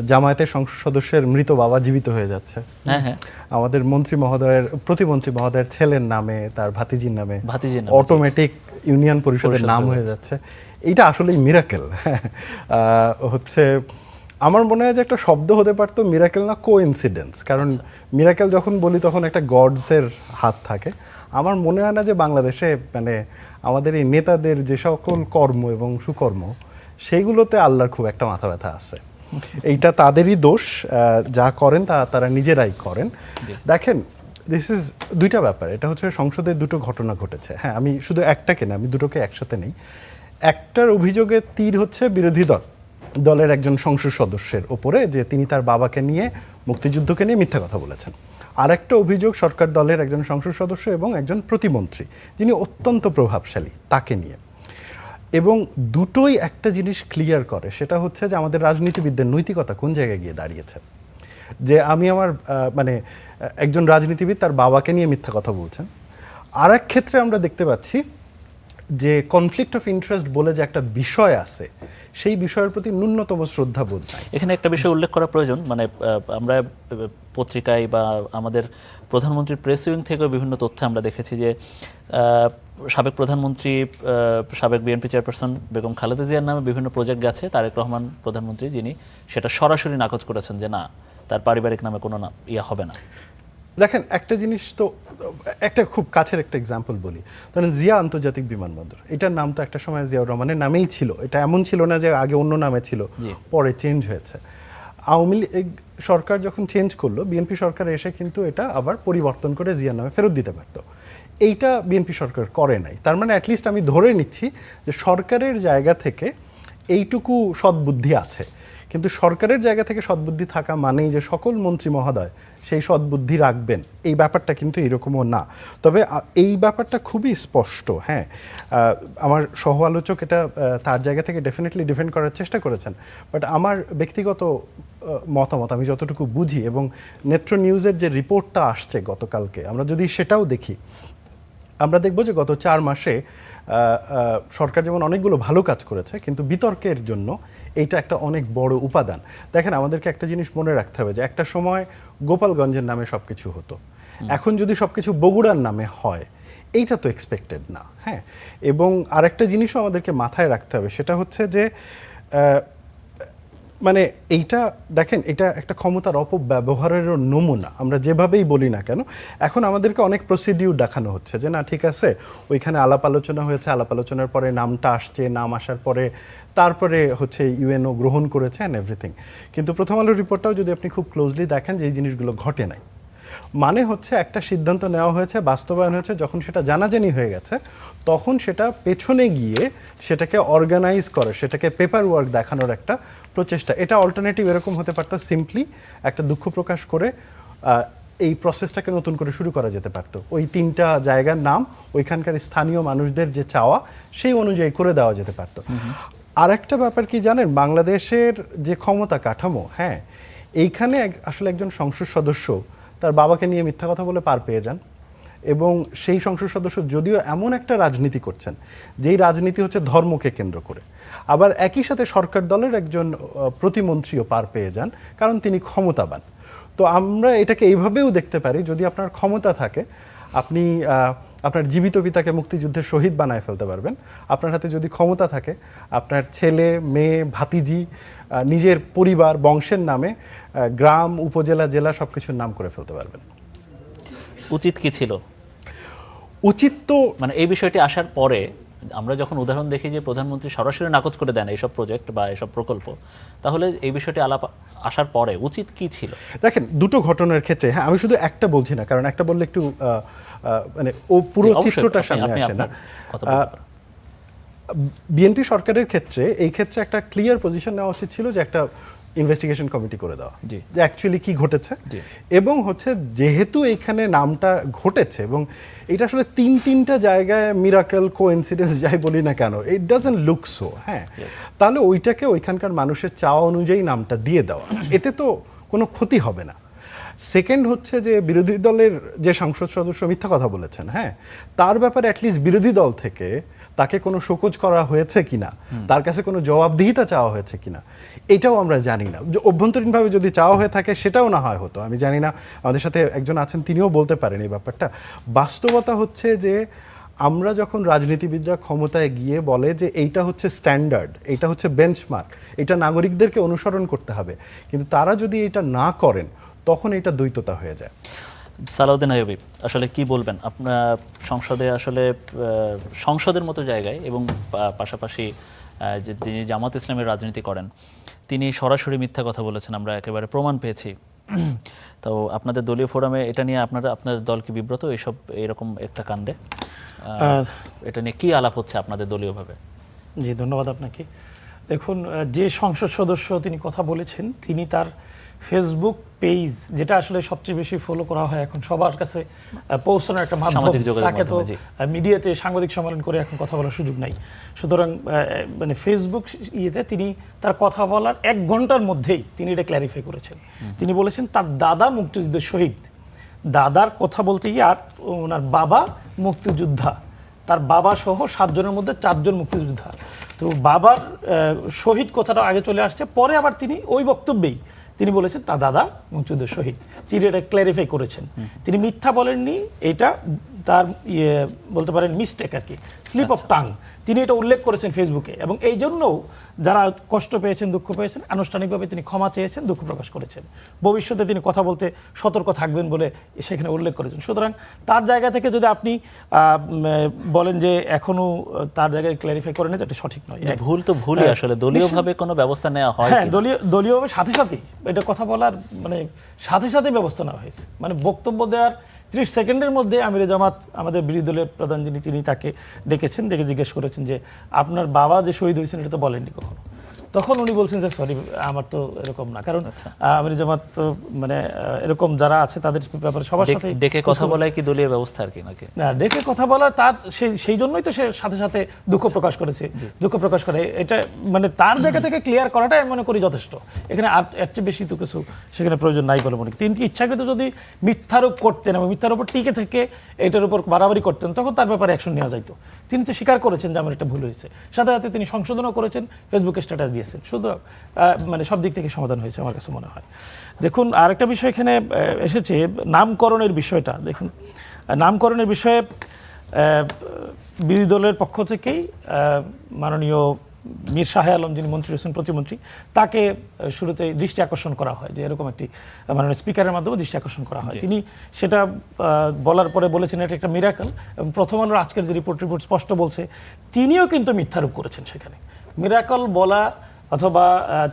জামায়াতের সংসদ সদস্যের মৃত বাবা জীবিত হয়ে যাচ্ছে, আমাদের মন্ত্রী মহোদয়ের, প্রতিমন্ত্রী মহোদয়ের ছেলের নামে, তার ভাতিজির নামে অটোমেটিক ইউনিয়ন পরিষদের নাম হয়ে যাচ্ছে। এইটা আসলেই মিরাকেল। হচ্ছে আমার মনে হয় যে একটা শব্দ হতে পারতো মিরাকেল না কোইন্সিডেন্স, কারণ মিরাকেল যখন বলি তখন একটা গডসের হাত থাকে। আমার মনে হয় না যে বাংলাদেশে মানে আমাদের এই নেতাদের যে সকল কর্ম এবং সুকর্ম সেইগুলোতে আল্লাহর খুব একটা মাথা ব্যথা আছে। এইটা তাদেরই দোষ, যা করেন তারা নিজেরাই করেন। দেখেন, দিস ইজ দুইটা ব্যাপার। এটা হচ্ছে সংসদে দুটো ঘটনা ঘটেছে। হ্যাঁ, আমি শুধু একটাকে না, আমি দুটোকে একসাথে নেই। একটার অভিযোগের তীর হচ্ছে বিরোধী দলের একজন সংসদ সদস্যের ওপরে, যে তিনি তার বাবাকে নিয়ে, মুক্তিযুদ্ধকে নিয়ে মিথ্যা কথা বলেছেন। আরেকটা অভিযোগ সরকার দলের একজন সংসদ সদস্য এবং একজন প্রতিমন্ত্রী যিনি অত্যন্ত প্রভাবশালী তাকে নিয়ে। এবং দুটোই একটা জিনিস ক্লিয়ার করে, সেটা হচ্ছে যে আমাদের রাজনীতিবিদদের নৈতিকতা কোন জায়গায় গিয়ে দাঁড়িয়েছে। যে আমি আমার মানে একজন রাজনীতিবিদ তার বাবাকে নিয়ে মিথ্যা কথা বলছেন, আর এক ক্ষেত্রে আমরা দেখতে পাচ্ছি যে কনফ্লিক্ট অফ ইন্টারেস্ট বলে যে একটা বিষয় আছে, সেই বিষয়ের প্রতি ন্যূনতম শ্রদ্ধা বোধ নাই। এখানে একটা বিষয় উল্লেখ করা প্রয়োজন, মানে আমরা পত্রিকায় বা আমাদের প্রধানমন্ত্রীর প্রেস উইং থেকেও বিভিন্ন তথ্য আমরা দেখেছি যে সাবেক প্রধানমন্ত্রী, সাবেক বিএনপি চেয়ারপারসন বেগম খালেদা জিয়ার নামে বিভিন্ন প্রজেক্ট গেছে, তারেক রহমান প্রধানমন্ত্রী যিনি সেটা সরাসরি নাকচ করেছেন যে না, তার পারিবারিক নামে কোনো হবে না। দেখেন একটা জিনিস তো, একটা খুব কাছের একটা এক্সাম্পল বলি, ধরেন জিয়া আন্তর্জাতিক বিমানবন্দর, এটার নাম তো একটা সময় জিয়াউর রহমানের নামেই ছিল, এটা এমন ছিল না যে আগে অন্য নামে ছিল, পরে চেঞ্জ হয়েছে। আওয়ামী লীগ সরকার যখন চেঞ্জ করলো, বিএনপি সরকার এসে কিন্তু এটা আবার পরিবর্তন করে জিয়ার নামে ফেরত দিতে পারতো। এইটা বিএনপি সরকার করে নাই। তার মানে অ্যাটলিস্ট আমি ধরে নিচ্ছি যে সরকারের জায়গা থেকে এইটুকু সদ্বুদ্ধি আছে। কিন্তু সরকারের জায়গা থেকে সদ্বুদ্ধি থাকা মানেই যে সকল মন্ত্রী মহোদয় সেই সদ্বুদ্ধি রাখবেন, এই ব্যাপারটা কিন্তু এরকমও না। তবে এই ব্যাপারটা খুবই স্পষ্ট। হ্যাঁ, আমার সহ আলোচক এটা তার জায়গা থেকে ডেফিনেটলি ডিফেন্ড করার চেষ্টা করেছেন, বাট আমার ব্যক্তিগত মতামত, আমি যতটুকু বুঝি এবং নেত্র নিউজের যে রিপোর্টটা আসছে গতকালকে, আমরা যদি সেটাও দেখি, আমরা দেখব যে গত 4 মাসে সরকার যেমন অনেকগুলো ভালো কাজ করেছে, কিন্তু বিতর্কের জন্য এইটা একটা অনেক বড় উপাদান। দেখেন, আমাদেরকে একটা জিনিস মনে রাখতে হবে যে একটা সময় গোপালগঞ্জের নামে সব কিছু হতো, এখন যদি সব কিছু বগুড়ার নামে হয়, এইটা তো এক্সপেক্টেড না। হ্যাঁ, এবং আরেকটা জিনিসও আমাদেরকে মাথায় রাখতে হবে, সেটা হচ্ছে যে মানে এইটা দেখেন, এটা একটা ক্ষমতার অপব্যবহারেরও নমুনা। আমরা যেভাবেই বলি না কেন, এখন আমাদেরকে অনেক প্রসিডিউর দেখানো হচ্ছে যে না ঠিক আছে, ওইখানে আলাপ আলোচনা হয়েছে, আলাপ আলোচনার পরে নামটা আসছে, নাম আসার পরে তারপরে হচ্ছে ইউএনও গ্রহণ করেছে অ্যান্ড এভরিথিং। কিন্তু প্রথম আলোর রিপোর্টটাও যদি আপনি খুব ক্লোজলি দেখেন, যে এই জিনিসগুলো ঘটে নাই। মানে হচ্ছে একটা সিদ্ধান্ত নেওয়া হয়েছে, বাস্তবায়ন হয়েছে, যখন সেটা জানাজানি হয়ে গেছে তখন সেটা পেছনে গিয়ে সেটাকে অর্গানাইজ করে, সেটাকে পেপার ওয়ার্ক দেখানোর একটা প্রচেষ্টা। এটা অল্টারনেটিভ এরকম হতে পারতো, সিম্পলি একটা দুঃখ প্রকাশ করে এই প্রসেসটাকে নতুন করে শুরু করা যেতে পারতো। ওই 3টা জায়গার নাম ওইখানকার স্থানীয় মানুষদের যে চাওয়া সেই অনুযায়ী করে দেওয়া যেতে পারতো। আর একটা ব্যাপার কি জানেন, বাংলাদেশের যে ক্ষমতা কাঠামো, হ্যাঁ, এইখানে আসলে একজন সংসদ সদস্য তার বাবাকে নিয়ে মিথ্যা কথা বলে পার পেয়ে যান, এবং সেই সংসদ সদস্য যদিও এমন একটা রাজনীতি করছেন যেই রাজনীতি হচ্ছে ধর্মকে কেন্দ্র করে, আবার একই সাথে সরকার দলের একজন প্রতিমন্ত্রীও পার পেয়ে যান, কারণ তিনি ক্ষমতাবান। তো আমরা এটাকে এইভাবেও দেখতে পারি, যদি আপনার ক্ষমতা থাকে, আপনি আপনার জীবিত পিতাকে মুক্তিযুদ্ধের শহীদ বানায় ফেলতে পারবেন। আপনার হাতে যদি ক্ষমতা থাকে, আপনার ছেলে, মেয়ে, ভাতিজি, নিজের পরিবার, বংশের নামে গ্রাম, উপজেলা, জেলা সবকিছুর নাম করে ফেলতে পারবেন। উচিত কি ছিল? উচিত তো মানে এই বিষয়টি আসার পরে আমরা যখন উদাহরণ দেখি যে প্রধানমন্ত্রী সরাসরি নাকচ করে দেন এইসব প্রজেক্ট বা এইসব প্রকল্প, তাহলে এই বিষয়টি আলাপ আসার পরে উচিত কি ছিল? দেখেন, দুটো ঘটনার ক্ষেত্রে, হ্যাঁ, আমি শুধু একটা বলছি না, কারণ একটা বললে একটু মানে ও পুরো চিত্রটা সামনে আসে না। বিএনপি সরকারের ক্ষেত্রে এই ক্ষেত্রে একটা ক্লিয়ার পজিশন নেওয়া উচিত ছিল যে একটা ইনভেস্টিগেশন কমিটি করে দেওয়া, যে অ্যাকচুয়ালি কি ঘটেছে, এবং হচ্ছে যেহেতু এইখানে নামটা ঘটেছে এবং এটা আসলে 3টা জায়গায় মিরাকেল কোইন্সিডেন্স যাই বলি না কেন, ইট ডাজন্ট লুক সো, হ্যাঁ, তাহলে ওইটাকে ওইখানকার মানুষের চাওয়া অনুযায়ী নামটা দিয়ে দেওয়া, এতে তো কোনো ক্ষতি হবে না। সেকেন্ড হচ্ছে যে বিরোধী দলের যে সংসদ সদস্য মিথ্যা কথা বলেছেন, হ্যাঁ, তার ব্যাপারে অ্যাটলিস্ট বিরোধী দল থেকে তাকে কোনো শোকজ করা হয়েছে কিনা, তার কাছে কোনো জবাবদিহিতা চাওয়া হয়েছে কিনা, এটাও আমরা জানি না। অভ্যন্তরীণভাবে যদি চাওয়া হয়ে থাকে সেটাও না হয় হতো, আমি জানি না, আমাদের সাথে একজন আছেন তিনিও বলতে পারেন এই ব্যাপারটা। বাস্তবতা হচ্ছে যে আমরা যখন রাজনীতিবিদরা ক্ষমতায় গিয়ে বলে যে এইটা হচ্ছে স্ট্যান্ডার্ড, এইটা হচ্ছে বেঞ্চমার্ক, এটা নাগরিকদেরকে অনুসরণ করতে হবে, কিন্তু তারা যদি এটা না করেন তখন এটা দ্বৈততা হয়ে যায়। সালাউদ্দিন আইয়ুবী, আসলে কি বলবেন? আপনার সংসদে আসলে সংসদের মতো জায়গায় এবং পাশাপাশি যে তিনি জামাত ইসলামের রাজনীতি করেন, তিনি সরাসরি মিথ্যা কথা বলেছেন, আমরা একেবারে প্রমাণ পেয়েছি। তো আপনাদের দলীয় ফোরামে এটা নিয়ে আপনাদের দল কি বিব্রত এরকম একটা কাণ্ডে? এটা নিয়ে কি আলাপ হচ্ছে আপনাদের দলীয়ভাবে? জি, ধন্যবাদ আপনাকে। দেখুন, যে সংসদ সদস্য তিনি কথা বলেছেন, তিনি তার ফেসবুক পেজ, যেটা আসলে সবচেয়ে বেশি ফলো করা হয় এখন সবার কাছে পৌঁছানোর একটা মাধ্যম, সামাজিক যোগাযোগ তাকে তো মাধ্যম, জি। মিডিয়াতে সাংবাদিক সম্মেলন করে এখন কথা বলার সুযোগ নাই। সুতরাং মানে ফেসবুক ইয়েতে তিনি তার কথা বলার 1 ঘন্টার মধ্যেই তিনি এটা ক্ল্যারিফাই করেছেন। তিনি বলেছেন তার দাদা মুক্তিযুদ্ধের শহীদ, দাদার কথা বলতে গিয়ে আর ওনার বাবা মুক্তিযোদ্ধা, তার বাবা সহ 7 জনের মধ্যে 4 জন মুক্তিযোদ্ধা। তো বাবার শহীদ কথাটা আগে চলে আসছে, পরে আবার তিনি ওই বক্তব্যেই তিনি বলেছেন তার দাদা মুক্তিযুদ্ধের শহীদ, তিনি এটা ক্ল্যারিফাই করেছেন। তিনি মিথ্যা বলেননি, এটা তার বলতে পারেন মিস্টেক আর কি, স্লিপ অফ টাং, তিনি এটা উল্লেখ করেছেন ফেসবুকে। এবং এই জন্যও যারা কষ্ট পেয়েছেন, দুঃখ পেয়েছেন, আনুষ্ঠানিকভাবে তিনি ক্ষমা চেয়েছেন, দুঃখ প্রকাশ করেছেন। ভবিষ্যতে তিনি কথা বলতে সতর্ক থাকবেন বলে সেখানে উল্লেখ করেছেন। সুতরাং তার জায়গা থেকে যদি আপনি বলেন যে এখনো তার জায়গায় ক্ল্যারিফাই করেন, এটা সঠিক নয়। ভুল তো ভুলই আসলে, দলীয়ভাবে কোনো ব্যবস্থা নেওয়া হয় হ্যাঁ, কিনা? দলীয়ভাবে সাথে সাথেই এটা কথা বলার মানে সাথে সাথে ব্যবস্থা নেওয়া হয়েছে। মানে বক্তব্য দেওয়ার 30 সেকেন্ডের মধ্যে আমিরে জামাত আমাদের বিরোধী দলের প্রধান যিনি, তিনি তাকে ডেকেছেন, ডেকে জিজ্ঞেস করেছেন যে আপনার বাবা যে শহীদ হয়েছেন এটা তো বলেননি কখনো। তখন উনি বলছেন যে সরি, আমার তো এরকম না, কারণ আমিরে জামাত তো মানে এরকম যারা আছে তাদের ব্যাপারে সবার সাথে ডেকে কথা বলাই কি দলীয় ব্যবস্থা আর কি নাকি? না, ডেকে কথা বলা তার সেই জন্যই তো সে সাথে সাথে দুঃখ প্রকাশ করেছে, দুঃখ প্রকাশ করে। এটা মানে তার জায়গা থেকে ক্লিয়ার করাটাই আমি মনে করি যথেষ্ট। এখানে আর এর চেয়ে বেশি তো কিছু সেখানে প্রয়োজন নাই বলে মনে করি। তিনি ইচ্ছাকৃত যদি মিথ্যারোপ করতেন এবং মিথ্যার উপর টিকে থেকে এটার উপর বাড়াবাড়ি করতেন, তখন তার ব্যাপারে অ্যাকশন নেওয়া যাইতো। তিনি তো স্বীকার করেছেন যে আমার এটা ভুল হয়েছে, সাথে সাথে তিনি সংশোধনও করেছেন, ফেসবুকে স্ট্যাটাস দিয়েছেন। শুধু মানে সব দিক থেকে সমাধান হয়েছে আমার কাছে মনে হয়। দেখুন, আরেকটা বিষয় এখানে এসেছে, নামকরণের বিষয়টা। দেখুন, নামকরণের বিষয়ে বিরোধী দলের পক্ষ থেকেই মাননীয় মীর শাহ আলম, যিনি মন্ত্রী রয়েছেন, প্রতিমন্ত্রী, তাকে শুরুতে দৃষ্টি আকর্ষণ করা হয় যে এরকম একটি মাননীয় স্পিকারের মাধ্যমে দৃষ্টি আকর্ষণ করা হয়। তিনি সেটা বলার পরে বলেছেন এটা একটা মিরাকল। এবং প্রথম আলোর আজকের যে রিপোর্ট স্পষ্ট বলছে তিনিও কিন্তু মিথ্যারোপ করেছেন সেখানে। মিরাকল বলা অথবা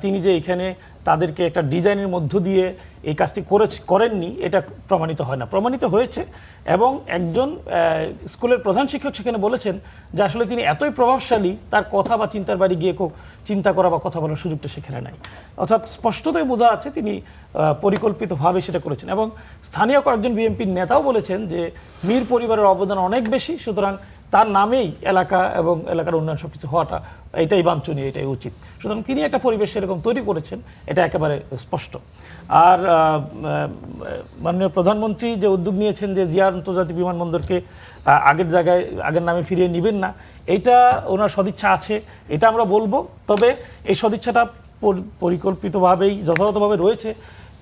তিনি যে এখানে তাদেরকে একটা ডিজাইনের মধ্য দিয়ে এই কাজটি করেননি, এটা প্রমাণিত হয় না। প্রমাণিত হয়েছে, এবং একজন স্কুলের প্রধান শিক্ষক সেখানে বলেছেন যে আসলে তিনি এতই প্রভাবশালী, তার কথা বা চিন্তার বাড়ি গিয়ে খুব চিন্তা করা বা কথা বলার সুযোগটা সেখানে নাই। অর্থাৎ স্পষ্টতই বোঝা যাচ্ছে তিনি পরিকল্পিতভাবে সেটা করেছেন। এবং স্থানীয় কয়েকজন বিএনপির নেতাও বলেছেন যে মীর পরিবারের অবদান অনেক বেশি, সুতরাং তার নামেই এলাকা এবং এলাকার উন্নয়ন সব কিছু হওয়াটা এটাই বাঞ্ছনীয়, এটাই উচিত। সুতরাং তিনি একটা পরিবেশ এরকম তৈরি করেছেন, এটা একেবারে স্পষ্ট। আর মাননীয় প্রধানমন্ত্রী যে উদ্যোগ নিয়েছেন যে জিয়া আন্তর্জাতিক বিমানবন্দরকে আগের জায়গায়, আগের নামে ফিরিয়ে নেবেন না, এইটা ওনার সদিচ্ছা আছে, এটা আমরা বলবো। তবে এই সদিচ্ছাটা পরিকল্পিতভাবেই যথাযথভাবে রয়েছে,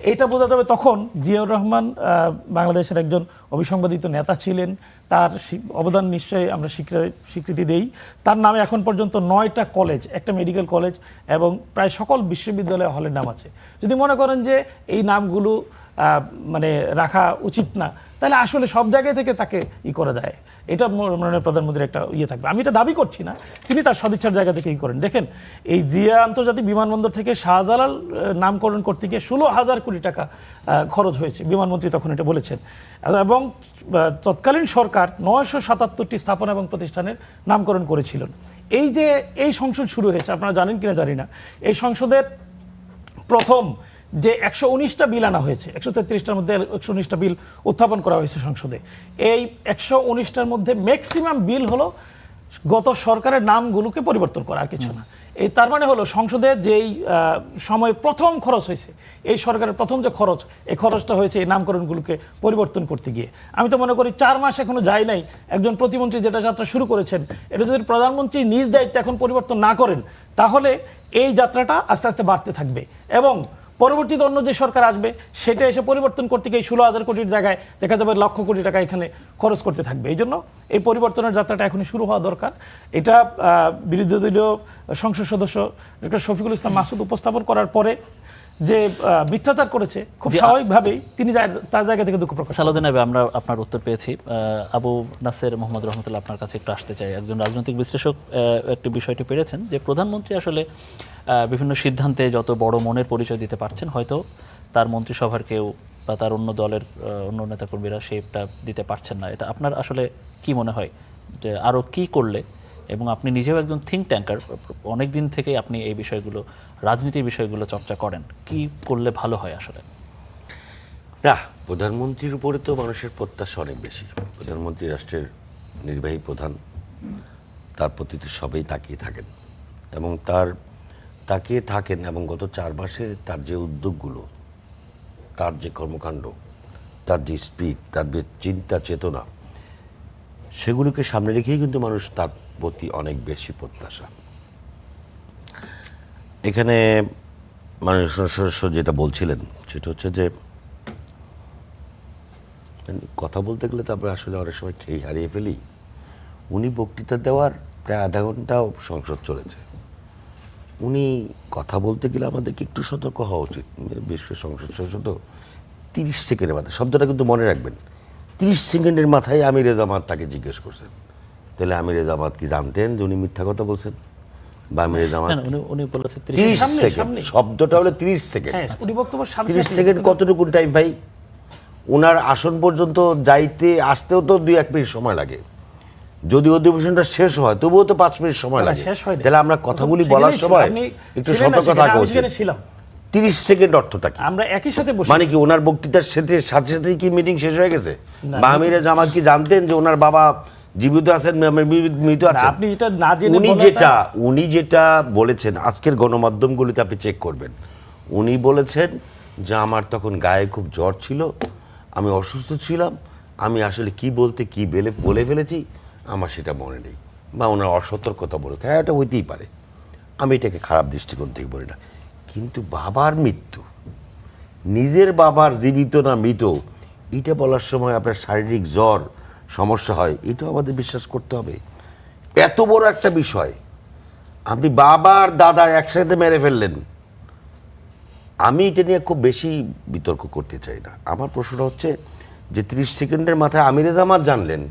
এইটা বোঝা যাবে তখন জিয়াউর রহমান বাংলাদেশের একজন অবিসংবাদিত নেতা ছিলেন, তার অবদান নিশ্চয়ই আমরা স্বীকৃতি দেই। তার নামে এখন পর্যন্ত 9টা কলেজ, একটা মেডিকেল কলেজ এবং প্রায় সকল বিশ্ববিদ্যালয় হলের নাম আছে। যদি মনে করেন যে এই নামগুলো মানে রাখা উচিত না, তাহলে আসলে সব জায়গায় থেকে তাকে করা যায়, এটা মাননীয় প্রধানমন্ত্রীর একটা থাকবে। আমি এটা দাবি করছি না, তিনি তার সদিচ্ছার জায়গা থেকে করেন। দেখেন, এই জিয়া আন্তর্জাতিক বিমানবন্দর থেকে শাহজালাল নামকরণ করতে গিয়ে 16,000 কোটি টাকা খরচ হয়েছে, বিমানমন্ত্রী তখন এটা বলেছেন। এবং তৎকালীন সরকার 977টি স্থাপনা এবং প্রতিষ্ঠানের নামকরণ করেছিলেন। এই যে এই সংসদ শুরু হয়েছে, আপনারা জানেন কিনা জানি না, এই সংসদের প্রথম যে 119টা বিল আনা হয়েছে, 133টার মধ্যে 119টা বিল উত্থাপন করা হয়েছে সংসদে। এই 119টার মধ্যে ম্যাক্সিমাম বিল হলো গত সরকারের নামগুলোকে পরিবর্তন করা, আর কিছু না। এই তার মানে হলো সংসদে যেই সময় প্রথম খরচ হয়েছে, এই সরকারের প্রথম যে খরচ, এই খরচটা হয়েছে এই নামকরণগুলোকে পরিবর্তন করতে গিয়ে। আমি তো মনে করি 4 মাস এখনো যায় নাই, একজন প্রতিমন্ত্রী যেটা যাত্রা শুরু করেছেন, এটা যদি প্রধানমন্ত্রী নিজ দায়িত্বে এখন পরিবর্তন না করেন, তাহলে এই যাত্রাটা আস্তে আস্তে বাড়তে থাকবে। এবং পরবর্তীতে অন্য যে সরকার আসবে সেটা এসে পরিবর্তন করতে গিয়ে 16,000 কোটির জায়গায় দেখা যাবে লক্ষ কোটি টাকা এখানে খরচ করতে থাকবে। এই জন্য এই পরিবর্তনের যাত্রাটা এখনই শুরু হওয়া দরকার। এটা বিরোধী দলীয় সংসদ সদস্য ডক্টর শফিকুল ইসলাম মাসুদ উপস্থাপন করার পরে যে মিথ্যাচার করেছে, খুব স্বাভাবিকভাই তিনি তার জায়গা থেকে দুঃখ প্রকাশ। সালাউদ্দিন আইয়ুবী, আমরা আপনার উত্তর পেয়েছি। আবু নাসের মোহাম্মদ রহমতুল্লাহ, আপনার কাছে একটু আসতে চাই। একজন রাজনৈতিক বিশ্লেষক একটি বিষয়টি পেরেছেন যে প্রধানমন্ত্রী আসলে বিভিন্ন সিদ্ধান্তে যত বড় মনের পরিচয় দিতে পারছেন, হয়তো তার মন্ত্রিসভার কেউ বা তার অন্য দলের অন্য নেতাকর্মীরা সেটা দিতে পারছেন না। এটা আপনার আসলে কি মনে হয় যে আরও কি করলে এবং আপনি নিজেও একজন থিঙ্ক ট্যাঙ্কার, অনেক দিন থেকে আপনি এই বিষয়গুলো, রাজনীতির বিষয়গুলো চর্চা করেন, কি করলে ভালো হয় আসলে? না, প্রধানমন্ত্রীর উপরে তো মানুষের প্রত্যাশা অনেক বেশি। প্রধানমন্ত্রী রাষ্ট্রের নির্বাহী প্রধান, তার প্রতি তো সবাই তাকিয়ে থাকেন এবং তাকিয়ে থাকেন এবং গত 4 মাসে তার যে উদ্যোগগুলো, তার যে কর্মকাণ্ড, তার যে স্পিড, তার যে চিন্তা চেতনা, সেগুলোকে সামনে রেখেই কিন্তু মানুষ তার প্রতি অনেক বেশি প্রত্যাশা। এখানে মাননীয় সদস্য যেটা বলছিলেন সেটা হচ্ছে যে কথা বলতে গেলে তো আমরা আসলে অনেক সময় খেয়ে হারিয়ে ফেলি। উনি বক্তৃতা দেওয়ার প্রায় আধা ঘন্টাও সংসদ চলেছে। উনি কথা বলতে গেলে আমাদেরকে একটু সতর্ক হওয়া উচিত। বিশেষ করে সংসদ সদস্য তো 30 সেকেন্ডের মাথায়, শব্দটা কিন্তু মনে রাখবেন, 30 সেকেন্ডের মাথায় আমির জামাত তাকে জিজ্ঞেস করছেন, তাহলে আমির জামাত কি জানতেন যে উনি মিথ্যা কথা বলছেন? বা আমির জামাত উনি বলেছে 30 সামনে, সেকেন্ড, সামনে। শব্দটা হলো 30 সেকেন্ড। হ্যাঁ, উনি বক্তব্য 30 সেকেন্ড কতটুকু টাইম ভাই? ওনার আসন পর্যন্ত যাইতে আসতেও তো 2-1 মিনিট সময় লাগে। যদি অধিবেশনটা শেষ হয় তবুও তো 5 মিনিট সময় লাগে। শেষ হয়নি। তাহলে আমরা কথাগুলি বলার সময় একটু সতর্ক থাকা উচিত। 30 সেকেন্ড অর্থটা কি? আমরা একই সাথে বসে মানে কি ওনার বক্তৃতার সাথে সাথেই কি মিটিং শেষ হয়ে গেছে? বা আমিরে জামাত কি জানতেন যে ওনার বাবা জীবিত আছেন, মৃত আছেন? আপনি যেটা না জেনে উনি যেটা বলেছেন আজকের গণমাধ্যমগুলিতে আপনি চেক করবেন, উনি বলেছেন যে আমার তখন গায়ে খুব জ্বর ছিল, আমি অসুস্থ ছিলাম, আমি আসলে কি বলতে কি বলে ফেলেছি আমার সেটা মনে নেই, বা ওনার অসতর্কতা বলে। হ্যাঁ, এটা হইতেই পারে, আমি এটাকে খারাপ দৃষ্টিকোণ থেকে বলি না। কিন্তু বাবার মৃত্যু, নিজের বাবার জীবিত না মৃত, এটা বলার সময় আপনার শারীরিক জ্বর সমস্যা হয়, এটাও আমাদের বিশ্বাস করতে হবে। এত বড় একটা বিষয় আপনি বাবার দাদা একসাথে মেরে ফেললেন। আমি এটা নিয়ে খুব বেশি বিতর্ক করতে চাই না। আমার প্রশ্নটা হচ্ছে যে 30 সেকেন্ডের মাথায় আমিরে জামাত জানলেন,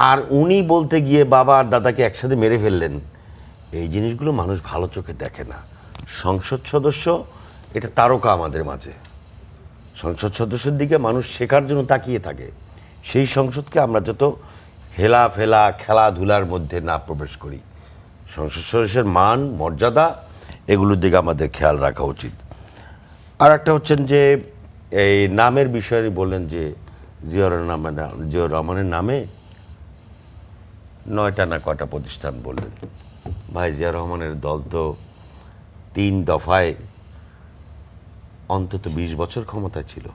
আর উনি বলতে গিয়ে বাবা আর দাদাকে একসাথে মেরে ফেললেন। এই জিনিসগুলো মানুষ ভালো চোখে দেখে না। সংসদ সদস্য এটা তারকা আমাদের মাঝে। সংসদ সদস্যের দিকে মানুষ শেখার জন্য তাকিয়ে থাকে। সেই সংসদকে আমরা যত হেলাফেলা খেলাধুলার মধ্যে না প্রবেশ করি, সংসদ সদস্যের মান মর্যাদা এগুলোর দিকে আমাদের খেয়াল রাখা উচিত। আর একটা হচ্ছেন যে এই নামের বিষয়ে বললেন যে জিয়াউর রহমানের নামে 9টা না কটা প্রতিষ্ঠান বললেন। ভাই, জিয়াউর রহমানের দল তো 3 দফায় অন্তত 20 বছর ক্ষমতায় ছিল।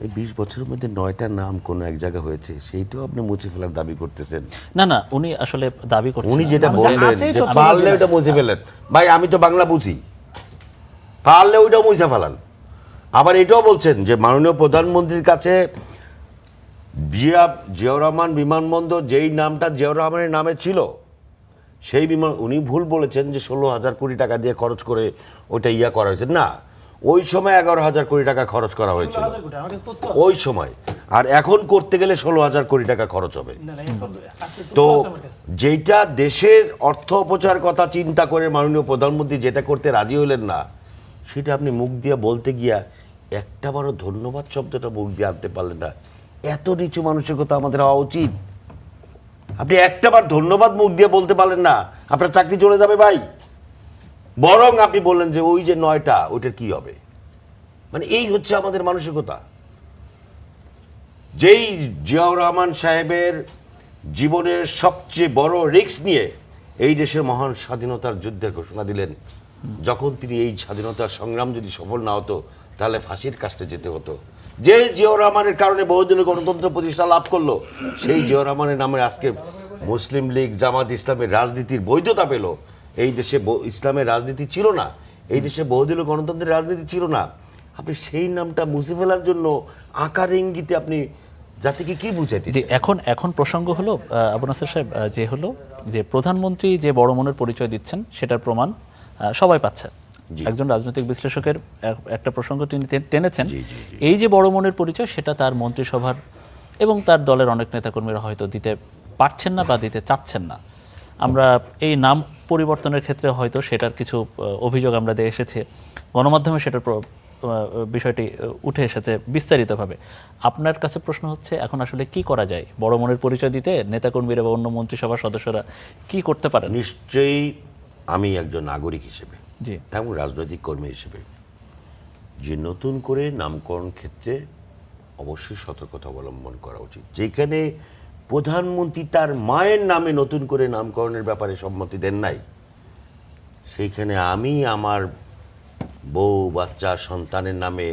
এই 20 বছরের মধ্যে 9টা নাম কোনো এক জায়গা হয়েছে, সেইটাও আপনি মুছে ফেলার দাবি করতেছেন। না, উনি আসলে দাবি করছেন, উনি যেটা বললেন আছেই যে তো পারলে ওইটা মুছে ফেলেন। ভাই, আমি তো বাংলা বুঝি, পারলে ওইটাও মুছে ফেলান। আবার এটাও বলছেন যে মাননীয় প্রধানমন্ত্রীর কাছে জিয়াউর রহমান বিমানবন্দর যেই নামটা জিয়াউর রহমানের নামে ছিল, সেই বিমান, উনি ভুল বলেছেন যে 16,000 কোটি টাকা দিয়ে খরচ করে ওইটা করা হয়েছে। না, ওই সময় 11,000 কোটি টাকা খরচ করা হয়েছিল ওই সময়। আর এখন করতে গেলে 16,000 কোটি টাকা খরচ হবে। তো যেটা দেশের অর্থ অপচয়ের কথা চিন্তা করে মাননীয় প্রধানমন্ত্রী যেটা করতে রাজি হইলেন না, সেটা আপনি মুখ দিয়ে বলতে গিয়া একটা বারো ধন্যবাদ শব্দটা মুখ দিয়ে আনতে পারলেন না। এত নিচু মানসিকতা আমাদের হওয়া উচিত? আপনি একটাবার ধন্যবাদ মুখ দিয়ে বলতে পারলেন না, আপনার চাকরি চলে যাবে ভাই। বরং আপনি বললেন যে ওই যে 9টা, ওইটার কি হবে? মানে এই হচ্ছে আমাদের মানসিকতা। যেই জিয়াউর রহমান সাহেবের জীবনের সবচেয়ে বড় রিস্ক নিয়ে এই দেশের মহান স্বাধীনতার যুদ্ধের ঘোষণা দিলেন, যখন তিনি এই স্বাধীনতার সংগ্রাম যদি সফল না হতো তাহলে ফাঁসির কাস্টে যেতে হতো। যে জিয়াউর রহমানের কারণে বহুদিনের গণতন্ত্র প্রতিষ্ঠা লাভ করলো, সেই জিয়াউর রহমানের নামে আজকে মুসলিম লীগ, জামাত ইসলামের রাজনীতির বৈধতা পেল। এই দেশে ইসলামের রাজনীতি ছিল না, এই দেশে বহুদিনের গণতন্ত্রের রাজনীতি ছিল না। আপনি সেই নামটা মুছে ফেলার জন্য আকার ইঙ্গিতে আপনি জাতিকে কি বুঝাইতে? যে এখন প্রসঙ্গ হলো আবু নাসের সাহেব, যে হলো যে প্রধানমন্ত্রী যে বড় মনের পরিচয় দিচ্ছেন সেটার প্রমাণ সবাই পাচ্ছে। একজন রাজনৈতিক বিশ্লেষকের একটা প্রসঙ্গ তিনি টেনেছেন, এই যে বড় মনের পরিচয় সেটা তার মন্ত্রিসভার এবং তার দলের অনেক নেতাকর্মীরা হয়তো দিতে পারছেন না বা দিতে চাচ্ছেন না। আমরা এই নাম পরিবর্তনের ক্ষেত্রে হয়তো সেটার কিছু অভিযোগ আমরা দিয়ে এসেছে, গণমাধ্যমে সেটার বিষয়টি উঠে এসেছে বিস্তারিতভাবে। আপনার কাছে প্রশ্ন হচ্ছে এখন আসলে কি করা যায়? বড় মনের পরিচয় দিতে নেতাকর্মীরা বা অন্য মন্ত্রিসভার সদস্যরা কি করতে পারেন? নিশ্চয়ই আমি একজন নাগরিক হিসেবে জি এবং রাজনৈতিক কর্মী হিসেবে যে নতুন করে নামকরণ ক্ষেত্রে অবশ্যই সতর্কতা অবলম্বন করা উচিত। যেখানে প্রধানমন্ত্রী তার মায়ের নামে নতুন করে নামকরণের ব্যাপারে সম্মতি দেন নাই, সেইখানে আমি আমার বউ বাচ্চা সন্তানের নামে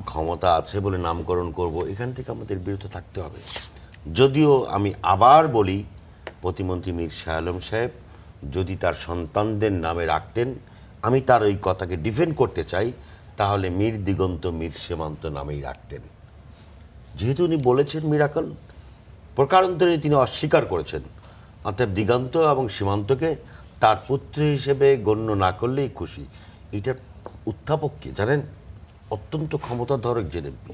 ক্ষমতা আছে বলে নামকরণ করব, এখান থেকে আমাদের বিরত থাকতে হবে। যদিও আমি আবার বলি, প্রতিমন্ত্রী মীর শাহ আলম সাহেব যদি তার সন্তানদের নামে রাখতেন, আমি তার ওই কথাকে ডিফেন্ড করতে চাই, তাহলে মীর দিগন্ত মীর সীমান্ত নামেই রাখতেন। যেহেতু উনি বলেছেন মিরাকল, প্রকারান্তরে তিনি অস্বীকার করেছেন, অর্থাৎ দিগন্ত এবং সীমান্তকে তার পুত্র হিসেবে গণ্য না করলেই খুশি। এটার উত্থাপক কে জানেন? অত্যন্ত ক্ষমতাধর একজন এমপি,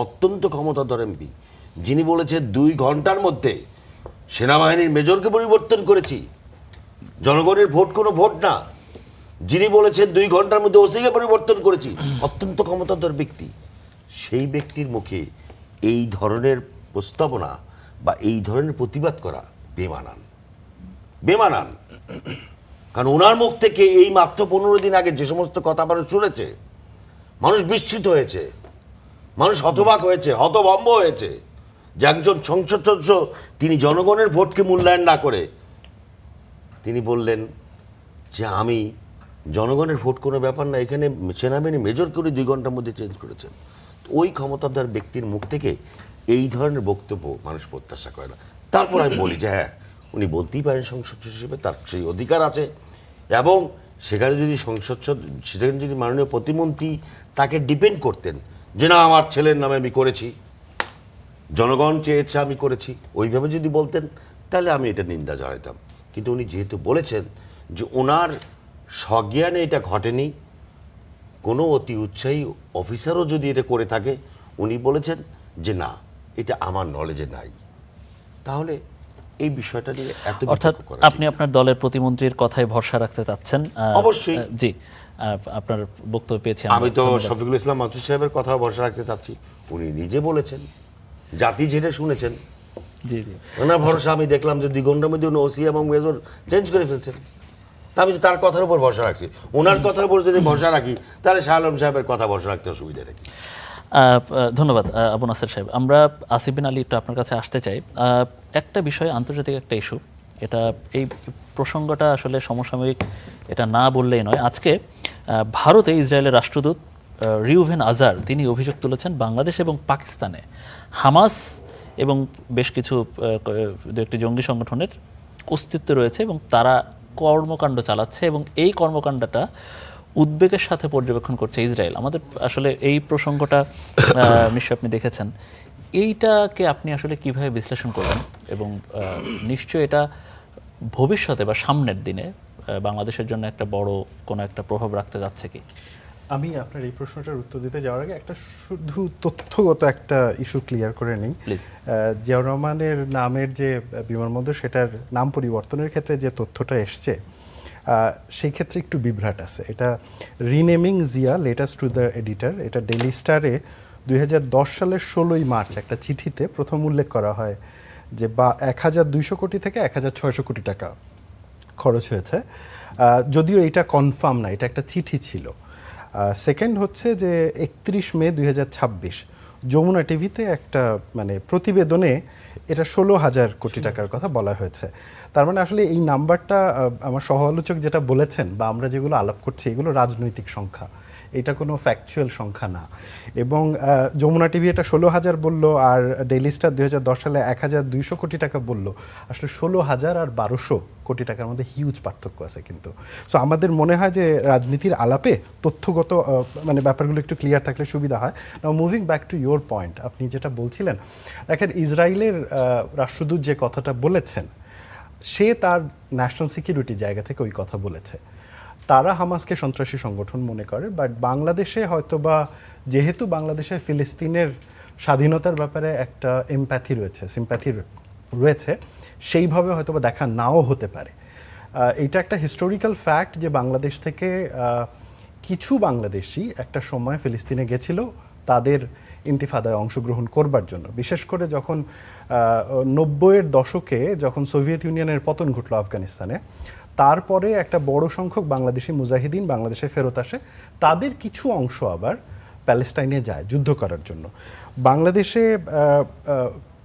অত্যন্ত ক্ষমতাধর এমপি, যিনি বলেছেন 2 ঘন্টার মধ্যে সেনাবাহিনীর মেজরকে পরিবর্তন করেছি, জনগণের ভোট কোনো ভোট না। যিনি বলেছেন 2 ঘন্টার মধ্যে ওসিকে পরিবর্তন করেছি, অত্যন্ত ক্ষমতাধর ব্যক্তি। সেই ব্যক্তির মুখে এই ধরনের প্রস্তাবনা বা এই ধরনের প্রতিবাদ করা বেমানান, বেমানান। কারণ ওনার মুখ থেকে এই মাত্র 15 দিন আগে যে সমস্ত কথা মানুষ শুনেছে, মানুষ বিস্মিত হয়েছে, মানুষ হতবাক হয়েছে, হতভম্ব হয়েছে যে একজন সংসদ সদস্য তিনি জনগণের ভোটকে মূল্যায়ন না করে তিনি বললেন যে আমি জনগণের ভোট কোনো ব্যাপার না, এখানে সেনাবাহিনী মেজর করে 2 ঘন্টার মধ্যে চেঞ্জ করেছেন। ওই ক্ষমতাধর ব্যক্তির মুখ থেকে এই ধরনের বক্তব্য মানুষ প্রত্যাশা করে না। তারপর আমি বলি যে হ্যাঁ, উনি বলতেই পারেন সংসদ হিসেবে, তার সেই অধিকার আছে। এবং সেখানে যদি সেখানে যদি মাননীয় প্রতিমন্ত্রী তাকে ডিপেন্ড করতেন যে না আমার ছেলের নামে আমি করেছি, জনগণ চেয়েছে আমি করেছি, ওইভাবে যদি বলতেন তাহলে আমি এটা নিন্দা জানাতাম। কিন্তু উনি যেহেতু বলেছেন যে ওনার সজ্ঞানে এটা ঘটেনি, কোনো অতি উৎসাহী অফিসারও যদি এটা করে থাকে, উনি বলেছেন যে না এটা আমার নলেজে নাই, তাহলে এই বিষয়টা নিয়ে এত অর্থাৎ বিতর্ক করা আপনি আপনার দলের প্রতিমন্ত্রীর কথায় ভরসা রাখতে চাচ্ছেন? অবশ্যই। জি, আপনার বক্তব্য পেয়েছি। আমি তো শফিকুল ইসলাম মাসুদ সাহেবের কথা ভরসা রাখতে চাচ্ছি, উনি নিজে বলেছেন, জাতি ঝেড়ে শুনেছেন। জি জি ওনার ভরসা আমি দেখলাম যে 2 ঘন্টার মধ্যে উনি ওসি এবং মেজর চেঞ্জ করে ফেলছেন। তা আমি তার কথার উপর ভরসা রাখছি। ওনার কথার উপর যদি ভরসা রাখি তাহলে শাহ আলম সাহেবের কথা ভরসা রাখতে অসুবিধা নেই। ধন্যবাদ আবু নাসের সাহেব। আমরা আসিফ বিন আলী একটু আপনার কাছে আসতে চাই। একটা বিষয়, আন্তর্জাতিক একটা ইস্যু, এটা এই প্রসঙ্গটা আসলে সমসাময়িক, এটা না বললেই নয়। আজকে ভারতে ইসরায়েলের রাষ্ট্রদূত রিউভেন আজার তিনি অভিযোগ তুলেছেন বাংলাদেশ এবং পাকিস্তানে হামাস এবং বেশ কিছু 2-1টি জঙ্গি সংগঠনের অস্তিত্ব রয়েছে এবং তারা কর্মকাণ্ড চালাচ্ছে এবং এই কর্মকাণ্ডটা উদ্বেগের সাথে পর্যবেক্ষণ করছে ইসরায়েল। আমাদের আসলে এই প্রসঙ্গটা নিশ্চয়ই আপনি দেখেছেন, এইটাকে আপনি আসলে কিভাবে বিশ্লেষণ করবেন এবং নিশ্চয়ই এটা ভবিষ্যতে বা সামনের দিনে বাংলাদেশের জন্য একটা বড় কোনো একটা প্রভাব রাখতে যাচ্ছে কি? আমি আপনার এই প্রশ্নটার উত্তর দিতে যাওয়ার আগে একটা শুধু তথ্যগত একটা ইস্যু ক্লিয়ার করে নিই। প্লিজ। জিয়াউর রহমানের নামের যে বিমানবন্দর, সেটার নাম পরিবর্তনের ক্ষেত্রে যে তথ্যটা এসছে, সেই ক্ষেত্রে একটু বিভ্রাট আছে। এটা renaming Zia letters to the editor, এটা ডেইলি স্টারে 2010 সালের 16ই মার্চ একটা চিঠিতে প্রথম উল্লেখ করা হয় যে 1200 কোটি থেকে 1600 কোটি টাকা খরচ হয়েছে। যদিও এটা কনফার্ম না, এটা একটা চিঠি ছিল। সেকেন্ড হচ্ছে যে 31 মে 2026 যমুনা টিভিতে একটা প্রতিবেদনে এটা 16,000 কোটি টাকার কথা বলা হয়েছে। তার মানে আসলে এই নাম্বারটা আমার সহ আলোচক যেটা বলেছেন বা আমরা যেগুলো আলাপ করছি এগুলো রাজনৈতিক সংখ্যা, এটা কোনো ফ্যাকচুয়াল সংখ্যা না। এবং যমুনা টিভি এটা 16,000 বললো আর ডেইলি স্টার 2010 সালে 1200 কোটি টাকা বললো। আসলে 16,000 আর 1200 কোটি টাকার মধ্যে হিউজ পার্থক্য আছে কিন্তু। সো আমাদের মনে হয় যে রাজনীতির আলাপে তথ্যগত ব্যাপারগুলো একটু ক্লিয়ার থাকলে সুবিধা হয়। নাও moving back to your point, আপনি যেটা বলছিলেন, দেখেন ইসরায়েলের রাষ্ট্রদূত যে কথাটা বলেছেন সে তার ন্যাশনাল সিকিউরিটি জায়গা থেকে ওই কথা বলেছে। তারা হামাসকে সন্ত্রাসী সংগঠন মনে করে, বাট বাংলাদেশে হয়তোবা যেহেতু বাংলাদেশে ফিলিস্তিনের স্বাধীনতার ব্যাপারে একটা এমপ্যাথি রয়েছে, সিম্প্যাথি রয়েছে, সেইভাবে হয়তোবা দেখা নাও হতে পারে। এটা একটা হিস্টোরিক্যাল ফ্যাক্ট যে বাংলাদেশ থেকে কিছু বাংলাদেশি একটা সময় ফিলিস্তিনে গেছিল তাদের ইন্তিফাদায় অংশগ্রহণ করবার জন্য, বিশেষ করে যখন 90-এর দশকে যখন সোভিয়েত ইউনিয়নের পতন ঘটলো আফগানিস্তানে, তারপরে একটা বড় সংখ্যক বাংলাদেশি মুজাহিদিন বাংলাদেশে ফেরত আসে, তাদের কিছু অংশ আবার প্যালেস্টাইনে যায় যুদ্ধ করার জন্য। বাংলাদেশে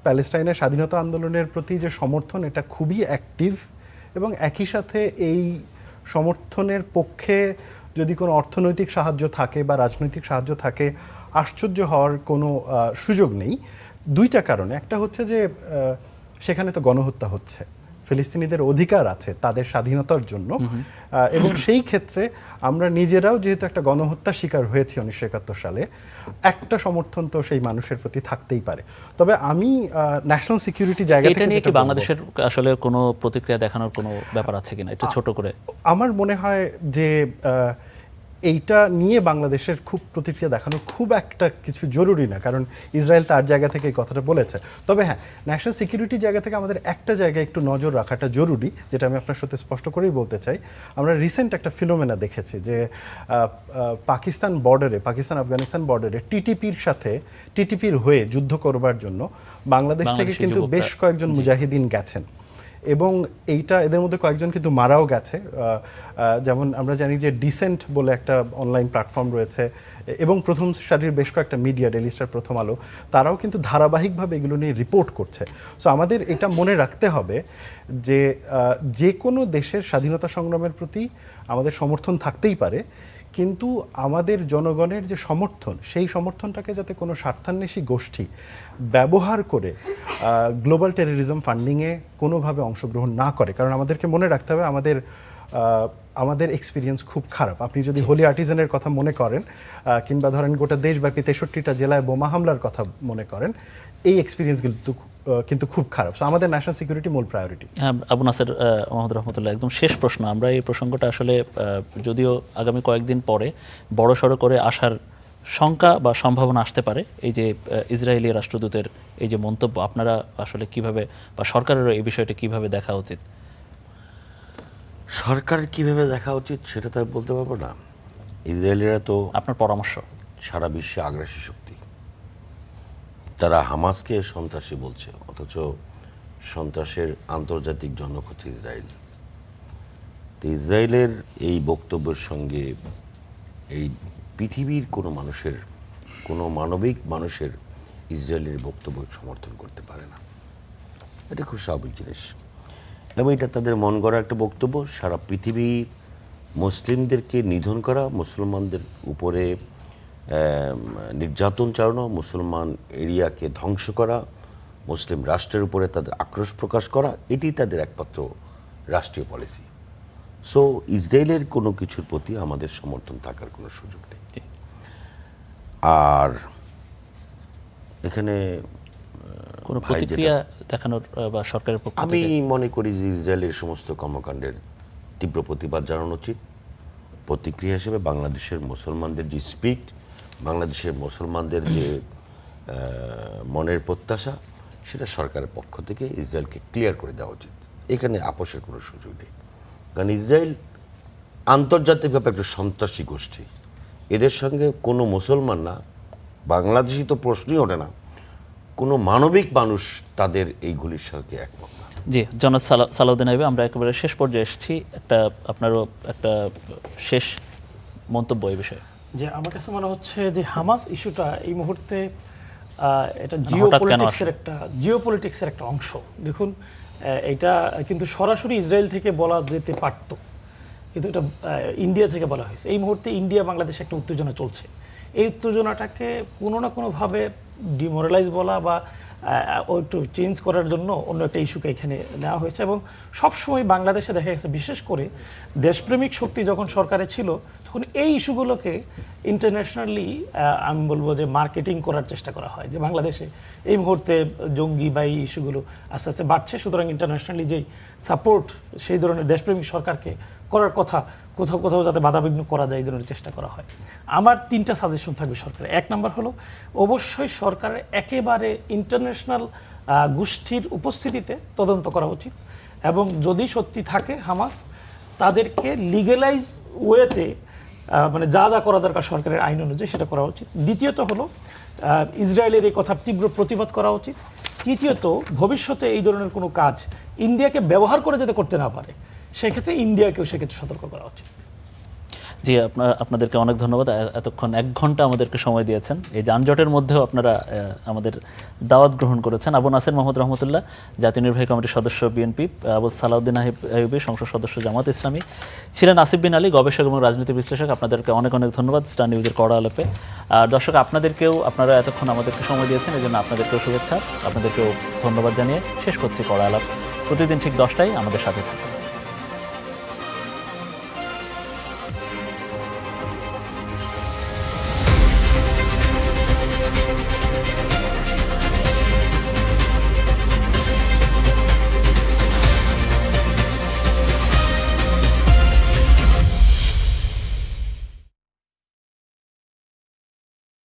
প্যালেস্টাইনের স্বাধীনতা আন্দোলনের প্রতি যে সমর্থন, এটা খুবই অ্যাক্টিভ, এবং একই সাথে এই সমর্থনের পক্ষে যদি কোনো অর্থনৈতিক সাহায্য থাকে বা রাজনৈতিক সাহায্য থাকে, আশ্চর্য হওয়ার কোনো সুযোগ নেই। দুইটা কারণে, একটা হচ্ছে যে সেখানে তো গণহত্যা হচ্ছে, ফিলিস্তিনিদের অধিকার আছে তাদের স্বাধীনতার জন্য, এবং সেই ক্ষেত্রে আমরা নিজেরাও যেহেতু একটা গণহত্যা শিকার হয়েছি 1971 সালে, একটা সমর্থন তো সেই মানুষের প্রতি থাকতেই পারে। তবে আমি ন্যাশনাল সিকিউরিটি জায়গা থেকে এটা নিয়ে কি যেটা বলবো, বাংলাদেশের আসলে কোনো প্রতিক্রিয়া দেখানোর কোনো ব্যাপার আছে কিনা, একটু ছোট করে? আমার মনে হয় যে এইটা নিয়ে বাংলাদেশের খুব প্রতিক্রিয়া দেখানো খুব একটা কিছু জরুরি না, কারণ ইসরায়েল তার জায়গা থেকে এই কথাটা বলেছে। তবে হ্যাঁ, ন্যাশনাল সিকিউরিটি জায়গা থেকে আমাদের একটা জায়গায় একটু নজর রাখাটা জরুরি, যেটা আমি আপনার সাথে স্পষ্ট করেই বলতে চাই। আমরা রিসেন্ট একটা ফিনোমেনা দেখেছি যে পাকিস্তান আফগানিস্তান বর্ডারে টিটিপির হয়ে যুদ্ধ করবার জন্য বাংলাদেশ থেকে কিন্তু বেশ কয়েকজন মুজাহিদিন গেছেন, এবং এইটা এদের মধ্যে কয়েকজন কিন্তু মারাও গেছে। যেমন আমরা জানি যে ডিসেন্ট বলে একটা অনলাইন প্ল্যাটফর্ম রয়েছে, এবং প্রথম সারির বেশ কয়েকটা মিডিয়া, ডেইলি স্টার, প্রথম আলো, তারাও কিন্তু ধারাবাহিকভাবে এগুলো নিয়ে রিপোর্ট করছে। সো আমাদের এটা মনে রাখতে হবে যে যে কোনো দেশের স্বাধীনতা সংগ্রামের প্রতি আমাদের সমর্থন থাকতেই পারে, কিন্তু আমাদের জনগণের যে সমর্থন, সেই সমর্থনটাকে যাতে কোনো স্বার্থান্বেষী গোষ্ঠী ব্যবহার করে গ্লোবাল টেররিজম ফান্ডিংয়ে কোনোভাবে অংশগ্রহণ না করে। কারণ আমাদেরকে মনে রাখতে হবে আমাদের এক্সপিরিয়েন্স খুব খারাপ। আপনি যদি হোলি আর্টিজানের কথা মনে করেন, কিংবা ধরেন গোটা দেশব্যাপী 63টা জেলায় বোমা হামলার কথা মনে করেন, এই এক্সপিরিয়েন্সগুলো কিন্তু খুব খারাপ। সো আমাদের ন্যাশনাল সিকিউরিটি মূল প্রায়োরিটি। হ্যাঁ, আবু নাসের মোহাম্মদ রহমতুল্লাহ, একদম শেষ প্রশ্ন। আমরা এই প্রসঙ্গটা আসলে যদিও আগামী কয়েকদিন পরে বড়সড় করে আসার শঙ্কা বা সম্ভাবনা আসতে পারে, এই যে ইসরায়েলি রাষ্ট্রদূতের এই যে মন্তব্য, আপনারা আসলে কিভাবে, বা সরকারেরও এই বিষয়টা কিভাবে দেখা উচিত? সরকারের কিভাবে দেখা উচিত সেটা তো আমি বলতে পারবো না। ইসরায়েলিরা তো আপনার পরামর্শ? সারা বিশ্বে আগ্রাসী শক্তি, তারা হামাসকে সন্ত্রাসী বলছে, অথচ সন্ত্রাসের আন্তর্জাতিক জনক হচ্ছে ইসরায়েল। তো ইসরায়েলের এই বক্তব্যের সঙ্গে এই পৃথিবীর কোনো মানবিক মানুষের ইসরায়েলের বক্তব্য সমর্থন করতে পারে না। এটা খুব স্বাভাবিক জিনিস, এবং এটা তাদের মন গড়া একটা বক্তব্য। সারা পৃথিবী মুসলিমদেরকে নিধন করা, মুসলমানদের উপরে নির্যাতন চালানো, মুসলমান এরিয়াকে ধ্বংস করা, মুসলিম রাষ্ট্রের উপরে তাদের আক্রোশ প্রকাশ করা, এটি তাদের একমাত্র রাষ্ট্রীয় পলিসি। সো ইসরায়েলের কোনো কিছুর প্রতি আমাদের সমর্থন থাকার কোনো সুযোগ নেই। আর এখানে কোনো প্রতিক্রিয়া দেখানোর বা সরকারের পক্ষ আমি থেকে? মনে করি যে ইসরায়েলের সমস্ত কর্মকাণ্ডের তীব্র প্রতিবাদ জানানো উচিত। প্রতিক্রিয়া হিসেবে বাংলাদেশের মুসলমানদের যে স্পিরিট, বাংলাদেশের মুসলমানদের যে মনের প্রত্যাশা, সেটা সরকারের পক্ষ থেকে ইসরায়েলকে ক্লিয়ার করে দেওয়া উচিত। এখানে আপোষের কোনো সুযোগ নেই, কারণ ইসরায়েল আন্তর্জাতিকভাবে একটা সন্ত্রাসী গোষ্ঠী। এদের সঙ্গে কোনো মুসলমান না, বাংলাদেশি তো প্রশ্নই ওঠে না, কোনো মানবিক মানুষ তাদের এইগুলির সঙ্গে একমত না। জি, জনাব সালাউদ্দিন আইয়ুবী, আমরা একেবারে শেষ পর্যায়ে এসেছি। আপনারও একটা শেষ মন্তব্য এই বিষয়ে। যে আমার কাছে মনে হচ্ছে যে হামাস ইস্যুটা এই মুহূর্তে এটা জিওপলিটিক্সের একটা অংশ। দেখুন, এটা কিন্তু সরাসরি ইসরায়েল থেকে বলা যেতে পারতো, কিন্তু এটা ইন্ডিয়া থেকে বলা হয়েছে। এই মুহূর্তে ইন্ডিয়া বাংলাদেশে একটা উত্তেজনা চলছে। এই উত্তেজনাটাকে কোনো না কোনোভাবে ডিমোরালাইজ বলা বা একটু চেঞ্জ করার জন্য অন্য একটা ইস্যুকে এখানে নেওয়া হয়েছে। এবং সবসময় বাংলাদেশে দেখা গেছে, বিশেষ করে দেশপ্রেমিক শক্তি যখন সরকারে ছিল, তখন এই ইস্যুগুলোকে ইন্টারন্যাশনালি আমি বলবো যে মার্কেটিং করার চেষ্টা করা হয়, যে বাংলাদেশে এই মুহূর্তে জঙ্গি বা এই ইস্যুগুলো আস্তে আস্তে বাড়ছে, সুতরাং ইন্টারন্যাশনালি যেই সাপোর্ট সেই ধরনের দেশপ্রেমিক সরকারকে করার কথা, কোথাও কোথাও যাতে বাধাবিঘ্ন করা যায় এই ধরনের চেষ্টা করা হয়। আমার 3টা সাজেশন থাকবে সরকারের। 1 নম্বর হলো, অবশ্যই সরকারের একেবারে ইন্টারন্যাশনাল গোষ্ঠীর উপস্থিতিতে তদন্ত করা উচিত, এবং যদি সত্যি থাকে হামাস, তাদেরকে লিগ্যালাইজ ওয়েতে মানে যা যা করা দরকার সরকারের আইন অনুযায়ী সেটা করা উচিত। দ্বিতীয়ত হলো ইসরায়েলের এই কথার তীব্র প্রতিবাদ করা উচিত। তৃতীয়ত ভবিষ্যতে এই ধরনের কোনো কাজ ইন্ডিয়াকে ব্যবহার করে যাতে করতে না পারে, সেক্ষেত্রে ইন্ডিয়াকেও সেক্ষেত্রে সতর্ক করা উচিত। জি, আপনাদেরকে অনেক ধন্যবাদ। এতক্ষণ 1 ঘন্টা আমাদেরকে সময় দিয়েছেন, এই যানজটের মধ্যেও আপনারা আমাদের দাওয়াত গ্রহণ করেছেন। আবু নাসির মোহাম্মদ রহমতুল্লাহ, জাতীয় নির্বাহী কমিটির সদস্য বিএনপি, আবু সালাউদ্দিন আইয়ুবী, সংসদ সদস্য জামাত ইসলামী, ছিলেন আসিফ বিন আলী, গবেষক এবং রাজনীতি বিশ্লেষক। আপনাদেরকে অনেক অনেক ধন্যবাদ স্টার নিউজের কড়া আলাপে। আর দর্শক, আপনারা এতক্ষণ আমাদেরকে সময় দিয়েছেন, এই জন্য আপনাদেরকেও শুভেচ্ছা, আপনাদেরকেও ধন্যবাদ জানিয়ে শেষ করছি কড়া আলাপ। প্রতিদিন ঠিক 10টায় আমাদের সাথে থাকুন।